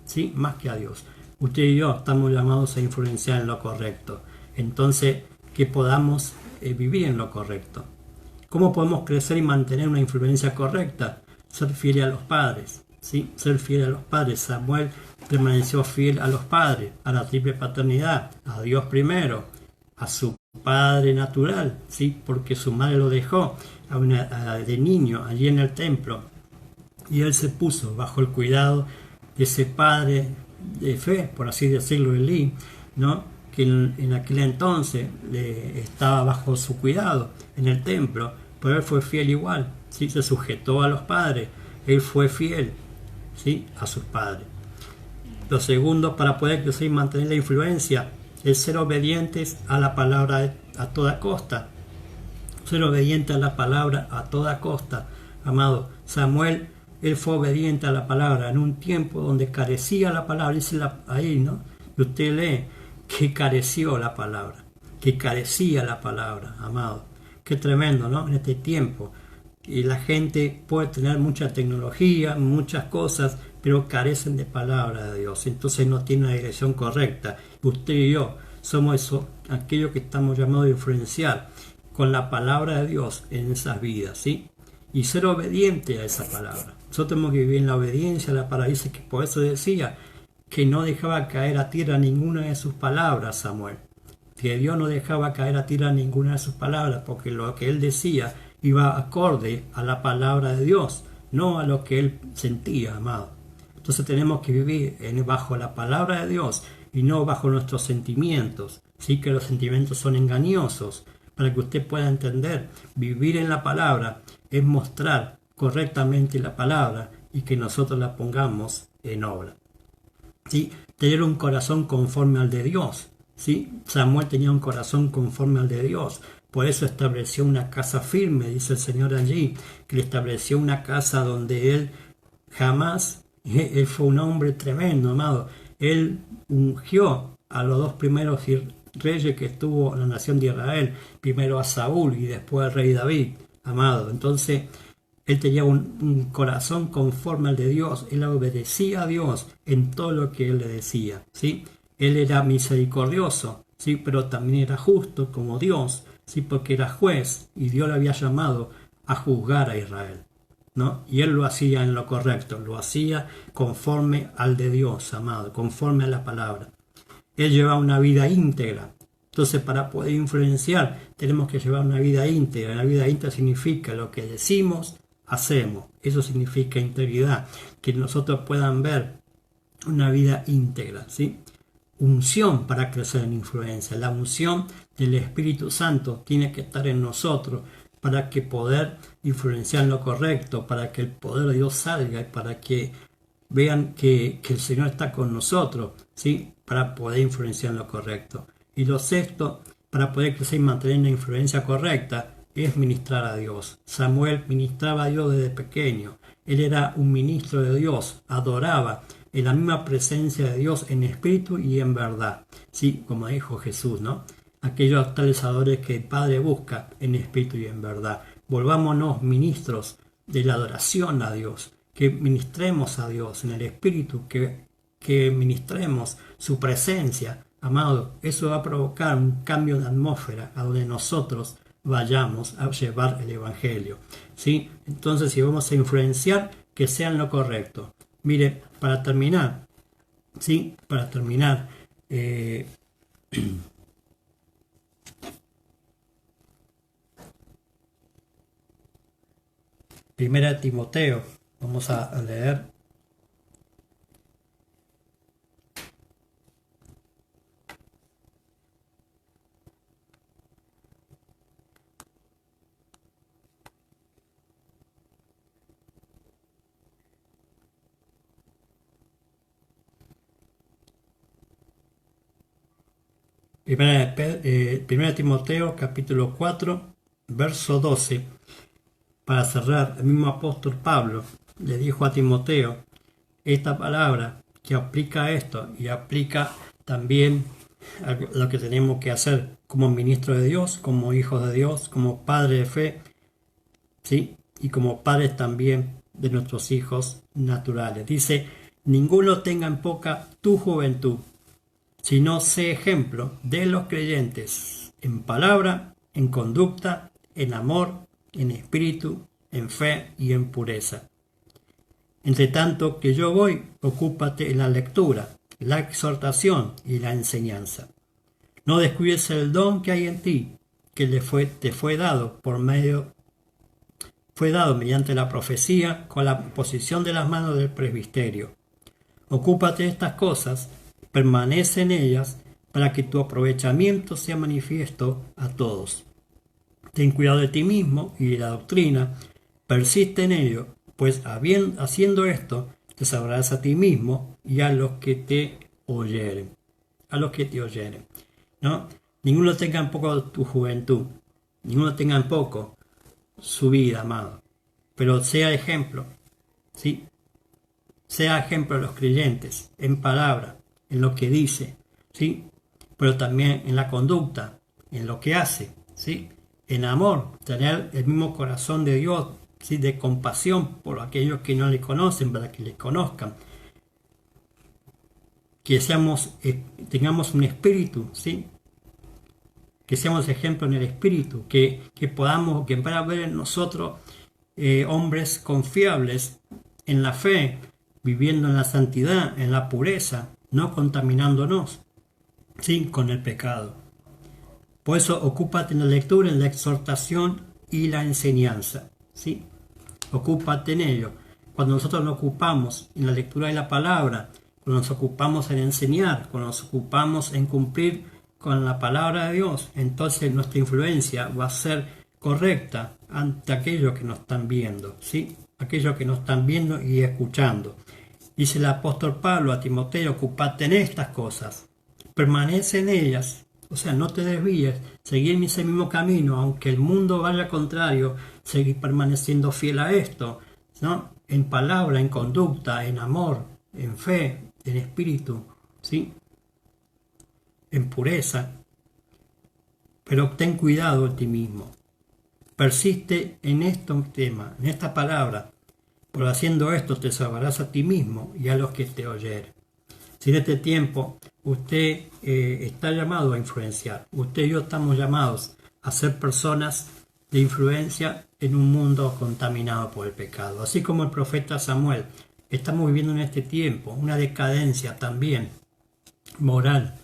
¿Sí? Más que a Dios. Usted y yo estamos llamados a influenciar en lo correcto. Entonces, que podamos vivir en lo correcto. ¿Cómo podemos crecer y mantener una influencia correcta? Ser fiel a los padres. ¿Sí? Ser fiel a los padres. Samuel permaneció fiel a los padres, a la triple paternidad, a Dios primero, a su padre natural, ¿sí? Porque su madre lo dejó de niño allí en el templo y él se puso bajo el cuidado de ese padre de fe, por así decirlo, Elí, ¿no? Que en aquel entonces estaba bajo su cuidado en el templo, pero él fue fiel igual, ¿sí? Se sujetó a los padres, él fue fiel, ¿sí? A sus padres. Lo segundo, para poder crecer y mantener la influencia, es ser obedientes a la palabra a toda costa. Ser obediente a la palabra a toda costa. Amado, Samuel, él fue obediente a la palabra en un tiempo donde carecía la palabra. Dice ahí, ¿no? Y usted lee que careció la palabra, que carecía la palabra, amado. Qué tremendo, ¿no? En este tiempo. Y la gente puede tener mucha tecnología, muchas cosas, pero carecen de palabra de Dios. Entonces no tiene una dirección correcta. Usted y yo somos aquellos que estamos llamados a influenciar con la palabra de Dios en esas vidas, ¿sí? Y ser obediente a esa palabra. Nosotros tenemos que vivir en la obediencia a la palabra. Dice que por eso decía que no dejaba caer a tierra ninguna de sus palabras, Samuel. Que Dios no dejaba caer a tierra ninguna de sus palabras, porque lo que él decía iba acorde a la palabra de Dios, no a lo que él sentía, amado. Entonces tenemos que vivir bajo la palabra de Dios y no bajo nuestros sentimientos. Sí que los sentimientos son engañosos. Para que usted pueda entender, vivir en la palabra es mostrar correctamente la palabra y que nosotros la pongamos en obra. ¿Sí? Tener un corazón conforme al de Dios. ¿Sí? Samuel tenía un corazón conforme al de Dios. Por eso estableció una casa firme, dice el Señor allí, que le estableció una casa donde él jamás, él fue un hombre tremendo, amado. Él ungió a los dos primeros reyes que estuvo en la nación de Israel, primero a Saúl y después al rey David, amado. Entonces, él tenía un corazón conforme al de Dios, él obedecía a Dios en todo lo que él le decía, ¿sí? Él era misericordioso, ¿sí? Pero también era justo como Dios, ¿sí? Porque era juez y Dios le había llamado a juzgar a Israel, ¿no? Y él lo hacía en lo correcto, lo hacía conforme al de Dios, amado, conforme a la palabra. Él llevaba una vida íntegra. Entonces, para poder influenciar, tenemos que llevar una vida íntegra. La vida íntegra significa lo que decimos, hacemos. Eso significa integridad. Que nosotros puedan ver una vida íntegra, ¿sí? Unción para crecer en influencia. La unción del Espíritu Santo tiene que estar en nosotros para que poder influenciar en lo correcto, para que el poder de Dios salga y para que vean que el Señor está con nosotros, ¿sí? Para poder influenciar en lo correcto. Y lo sexto, para poder crecer y mantener una influencia correcta, es ministrar a Dios. Samuel ministraba a Dios desde pequeño. Él era un ministro de Dios, adoraba en la misma presencia de Dios en espíritu y en verdad. Sí, como dijo Jesús, ¿no? Aquellos tales adoradores que el Padre busca en espíritu y en verdad. Volvámonos ministros de la adoración a Dios, que ministremos a Dios en el espíritu, que ministremos su presencia. Amado, eso va a provocar un cambio de atmósfera a donde nosotros vayamos a llevar el Evangelio, ¿sí? Entonces, si vamos a influenciar, que sean lo correcto. Mire, para terminar, ¿sí? Para terminar, Primera de Timoteo, vamos a leer. Primera de Timoteo, capítulo 4, verso 12. Para cerrar, el mismo apóstol Pablo le dijo a Timoteo esta palabra que aplica esto y aplica también a lo que tenemos que hacer como ministro de Dios, como hijos de Dios, como padres de fe, ¿sí? Y como padres también de nuestros hijos naturales. Dice, ninguno tenga en poca tu juventud, sino sé ejemplo de los creyentes en palabra, en conducta, en amor, en espíritu, en fe y en pureza. Entre tanto que yo voy, ocúpate en la lectura, la exhortación y la enseñanza. No descuides el don que hay en ti, que te fue dado mediante la profecía con la posición de las manos del presbiterio. Ocúpate de estas cosas, permanece en ellas, para que tu aprovechamiento sea manifiesto a todos. Ten cuidado de ti mismo y de la doctrina, persiste en ello, pues haciendo esto, te sabrás a ti mismo y a los que te oyeren. A los que te oyeren. ¿No? Ninguno tenga en poco tu juventud, ninguno tenga en poco su vida, amado, pero sea ejemplo, ¿sí? Sea ejemplo de los creyentes, en palabra, en lo que dice, ¿sí? Pero también en la conducta, en lo que hace, ¿sí? En amor, tener el mismo corazón de Dios, ¿sí? De compasión por aquellos que no le conocen, para que le conozcan. Que tengamos un espíritu, ¿sí? Que seamos ejemplo en el espíritu, que van a ver en nosotros hombres confiables en la fe, viviendo en la santidad, en la pureza, no contaminándonos, ¿sí? Con el pecado. Por eso ocúpate en la lectura, en la exhortación y la enseñanza, ¿sí? Ocúpate en ello. Cuando nosotros nos ocupamos en la lectura de la palabra, cuando nos ocupamos en enseñar, cuando nos ocupamos en cumplir con la palabra de Dios, entonces nuestra influencia va a ser correcta ante aquellos que nos están viendo, ¿sí? Aquellos que nos están viendo y escuchando. Dice el apóstol Pablo a Timoteo, ocúpate en estas cosas, permanece en ellas, o sea, no te desvíes, seguir ese mismo camino, aunque el mundo vaya al contrario, seguir permaneciendo fiel a esto, ¿no? En palabra, en conducta, en amor, en fe, en espíritu, ¿sí? En pureza, pero ten cuidado de ti mismo. Persiste en este tema, en esta palabra, por haciendo esto te salvarás a ti mismo y a los que te oyeren. Si en este tiempo usted está llamado a influenciar, usted y yo estamos llamados a ser personas de influencia en un mundo contaminado por el pecado. Así como el profeta Samuel, estamos viviendo en este tiempo una decadencia también moral,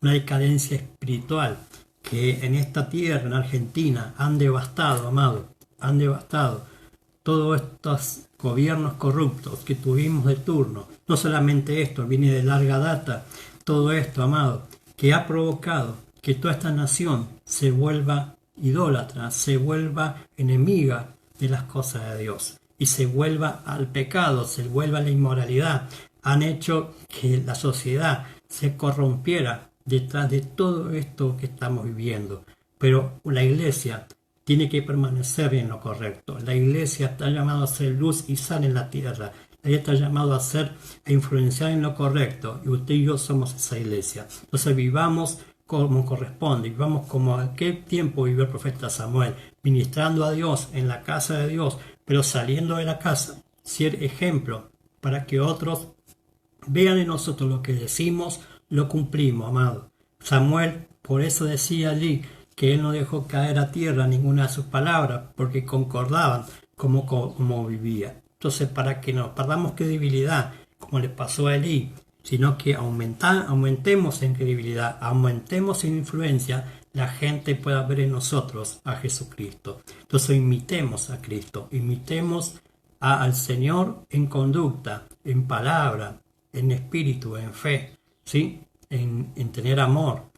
una decadencia espiritual que en esta tierra, en Argentina, han devastado, amado, han devastado todos estos gobiernos corruptos que tuvimos de turno. No solamente esto, viene de larga data, todo esto, amado, que ha provocado que toda esta nación se vuelva idólatra, se vuelva enemiga de las cosas de Dios y se vuelva al pecado, se vuelva a la inmoralidad. Han hecho que la sociedad se corrompiera detrás de todo esto que estamos viviendo. Pero la iglesia tiene que permanecer en lo correcto. La iglesia está llamada a ser luz y sal en la tierra. Ella está llamado a influenciar en lo correcto. Y usted y yo somos esa iglesia. Entonces vivamos como corresponde. Vivamos como aquel tiempo vivió el profeta Samuel, ministrando a Dios en la casa de Dios, pero saliendo de la casa, ser ejemplo para que otros vean en nosotros lo que decimos, lo cumplimos, amado. Samuel, por eso decía allí que él no dejó caer a tierra ninguna de sus palabras, porque concordaban como vivía. Entonces, para que no perdamos credibilidad, como le pasó a Elí, sino que aumentemos en credibilidad, aumentemos en influencia, la gente pueda ver en nosotros a Jesucristo. Entonces, imitemos a Cristo, imitemos al Señor en conducta, en palabra, en espíritu, en fe, ¿sí? En tener amor,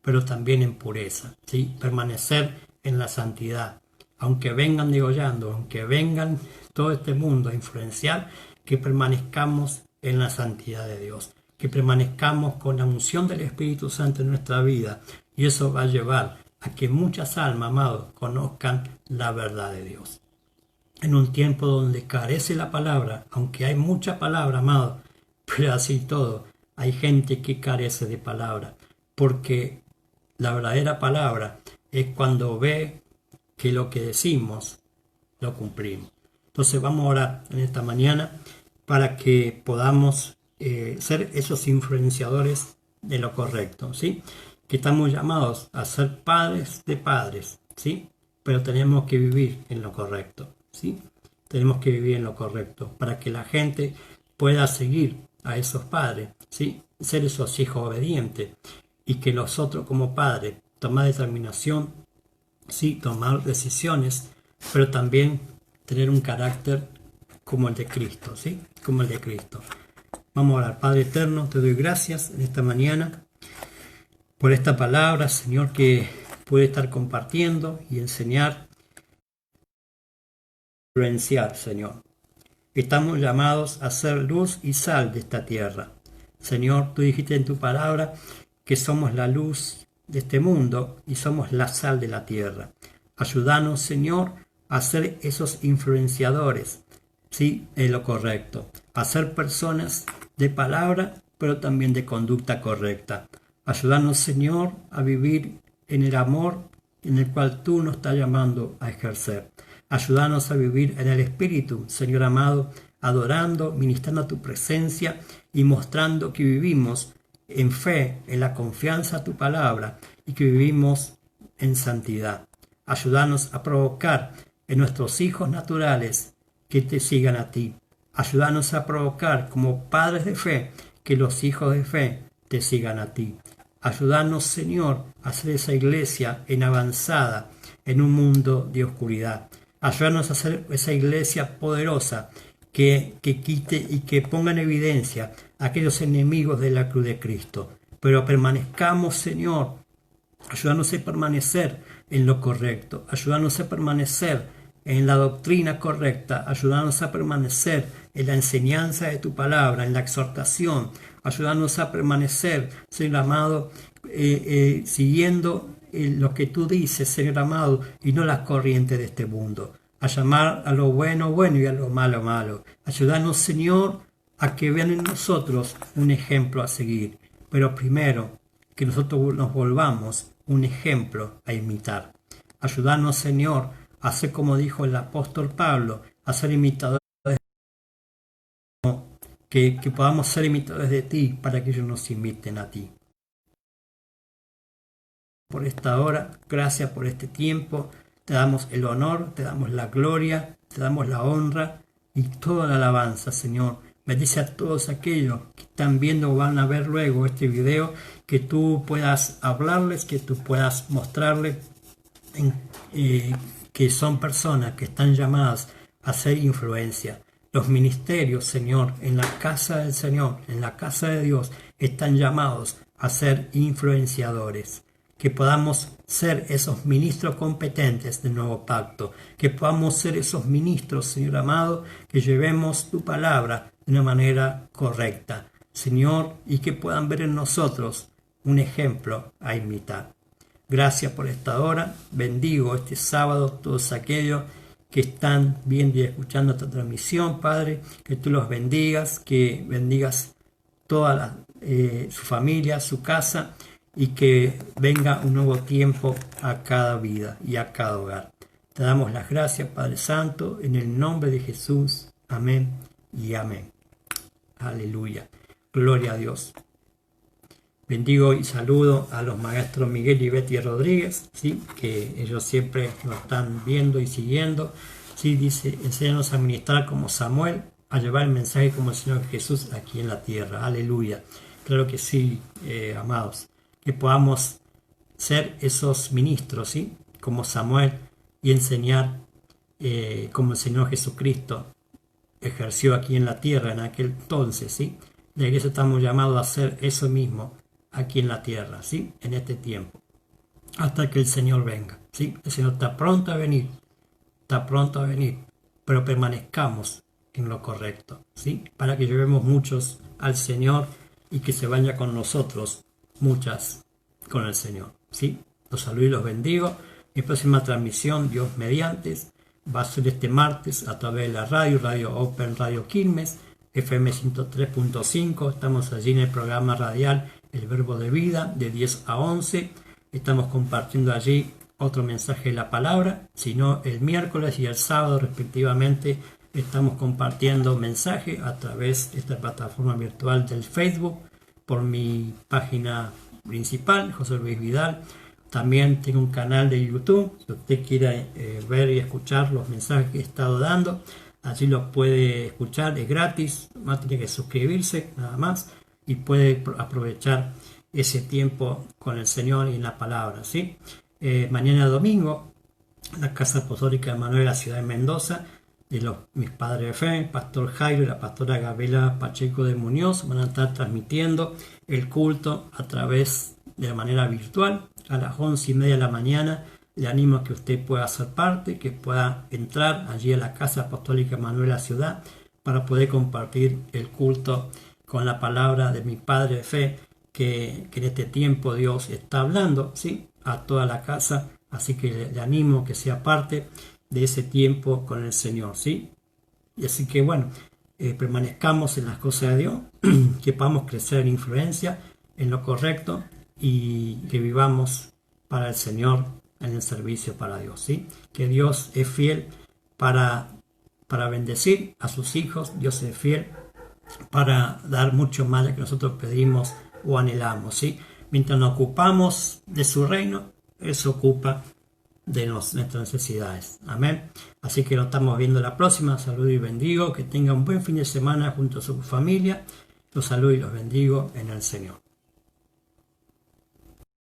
pero también en pureza, ¿sí? Permanecer en la santidad. Aunque vengan degollando, aunque vengan todo este mundo a influenciar, que permanezcamos en la santidad de Dios, que permanezcamos con la unción del Espíritu Santo en nuestra vida, y eso va a llevar a que muchas almas, amados, conozcan la verdad de Dios. En un tiempo donde carece la palabra, aunque hay mucha palabra, amado, pero así todo, hay gente que carece de palabra, porque la verdadera palabra es cuando ve que lo que decimos lo cumplimos. Entonces vamos a orar en esta mañana para que podamos ser esos influenciadores de lo correcto, ¿sí? Que estamos llamados a ser padres de padres, ¿sí? Pero tenemos que vivir en lo correcto, ¿sí? Tenemos que vivir en lo correcto para que la gente pueda seguir a esos padres, ¿sí? Ser esos hijos obedientes y que nosotros como padres tomar determinación, sí, tomar decisiones, pero también tener un carácter como el de Cristo, ¿sí? Como el de Cristo. Vamos a orar. Padre eterno, te doy gracias en esta mañana por esta palabra, Señor, que puede estar compartiendo y enseñar, influenciar, Señor. Estamos llamados a ser luz y sal de esta tierra. Señor, tú dijiste en tu palabra que somos la luz de este mundo y somos la sal de la tierra. Ayúdanos, Señor, a ser esos influenciadores, ¿sí? En lo correcto. A ser personas de palabra, pero también de conducta correcta. Ayúdanos, Señor, a vivir en el amor en el cual tú nos estás llamando a ejercer. Ayúdanos a vivir en el Espíritu, Señor amado, adorando, ministrando a tu presencia y mostrando que vivimos en fe, en la confianza a tu palabra y que vivimos en santidad. Ayúdanos a provocar en nuestros hijos naturales que te sigan a ti. Ayúdanos a provocar como padres de fe que los hijos de fe te sigan a ti. Ayúdanos, Señor, a hacer esa iglesia en avanzada en un mundo de oscuridad. Ayúdanos a hacer esa iglesia poderosa que quite y que ponga en evidencia a aquellos enemigos de la cruz de Cristo. Pero permanezcamos, Señor, ayúdanos a permanecer en lo correcto, ayúdanos a permanecer en la doctrina correcta, ayúdanos a permanecer en la enseñanza de tu palabra, en la exhortación, ayúdanos a permanecer, Señor amado, siguiendo lo que tú dices, Señor amado, y no las corrientes de este mundo, a llamar a lo bueno bueno y a lo malo malo. Ayúdanos, Señor, a que vean en nosotros un ejemplo a seguir, pero primero que nosotros nos volvamos un ejemplo a imitar. Ayúdanos, Señor, a ser como dijo el apóstol Pablo, a ser imitadores, que podamos ser imitadores de ti para que ellos nos imiten a ti. Por esta hora, gracias por este tiempo, te damos el honor, te damos la gloria, te damos la honra y toda la alabanza, Señor. Bendice a todos aquellos que están viendo o van a ver luego este video, que tú puedas hablarles, que tú puedas mostrarles que son personas que están llamadas a hacer influencia. Los ministerios, Señor, en la casa del Señor, en la casa de Dios, están llamados a ser influenciadores. Que podamos ser esos ministros competentes del nuevo pacto. Que podamos ser esos ministros, Señor amado, que llevemos tu palabra de una manera correcta, Señor, y que puedan ver en nosotros un ejemplo a imitar. Gracias por esta hora. Bendigo este sábado todos aquellos que están viendo y escuchando esta transmisión, Padre, que tú los bendigas, que bendigas toda su familia, su casa, y que venga un nuevo tiempo a cada vida y a cada hogar. Te damos las gracias, Padre Santo, en el nombre de Jesús. Amén y amén. Aleluya. Gloria a Dios. Bendigo y saludo a los maestros Miguel y Betty Rodríguez, ¿sí? Que ellos siempre nos están viendo y siguiendo. Sí, dice, enséñanos a ministrar como Samuel, a llevar el mensaje como el Señor Jesús aquí en la tierra. Aleluya. Claro que sí, amados. Que podamos ser esos ministros, ¿sí? Como Samuel, y enseñar como el Señor Jesucristo ejerció aquí en la tierra en aquel entonces, ¿sí? La iglesia estamos llamados a hacer eso mismo aquí en la tierra, ¿sí? En este tiempo, hasta que el Señor venga, ¿sí? El Señor está pronto a venir, pero permanezcamos en lo correcto, ¿sí? Para que llevemos muchos al Señor y que se vaya con nosotros muchas con el Señor, ¿sí? Los saludo y los bendigo. Mi próxima transmisión, Dios mediante, va a ser este martes a través de la Radio Open, Radio Quilmes, FM 103.5. Estamos allí en el programa radial El Verbo de Vida, de 10 a 11. Estamos compartiendo allí otro mensaje de la palabra, sino el miércoles y el sábado respectivamente estamos compartiendo mensajes a través de esta plataforma virtual del Facebook, por mi página principal, José Luis Vidal. También tengo un canal de YouTube, si usted quiere ver y escuchar los mensajes que he estado dando, allí los puede escuchar, es gratis, no tiene que suscribirse nada más y puede aprovechar ese tiempo con el Señor y en la palabra, ¿sí? Mañana domingo, la Casa Apostólica de Manuel, la ciudad de Mendoza, de mis padres de fe, el pastor Jairo y la pastora Gabriela Pacheco de Muñoz, van a estar transmitiendo el culto a través de la manera virtual a las 11:30 de la mañana. Le animo a que usted pueda ser parte, que pueda entrar allí a la Casa Apostólica de Manuel, la ciudad, para poder compartir el culto con la palabra de mi padre de fe, que en este tiempo Dios está hablando, ¿sí? A toda la casa, así que le animo que sea parte de ese tiempo con el Señor, ¿sí? Y así que bueno, permanezcamos en las cosas de Dios, que podamos crecer en influencia, en lo correcto, y que vivamos para el Señor en el servicio para Dios, ¿sí? Que Dios es fiel para bendecir a sus hijos, Dios es fiel para dar mucho más de lo que nosotros pedimos o anhelamos, ¿sí? Mientras nos ocupamos de su reino, Él se ocupa de nuestras necesidades. Amén. Así que nos estamos viendo la próxima. Saludo y bendigo. Que tengan un buen fin de semana junto a su familia. Los saludo y los bendigo en el Señor.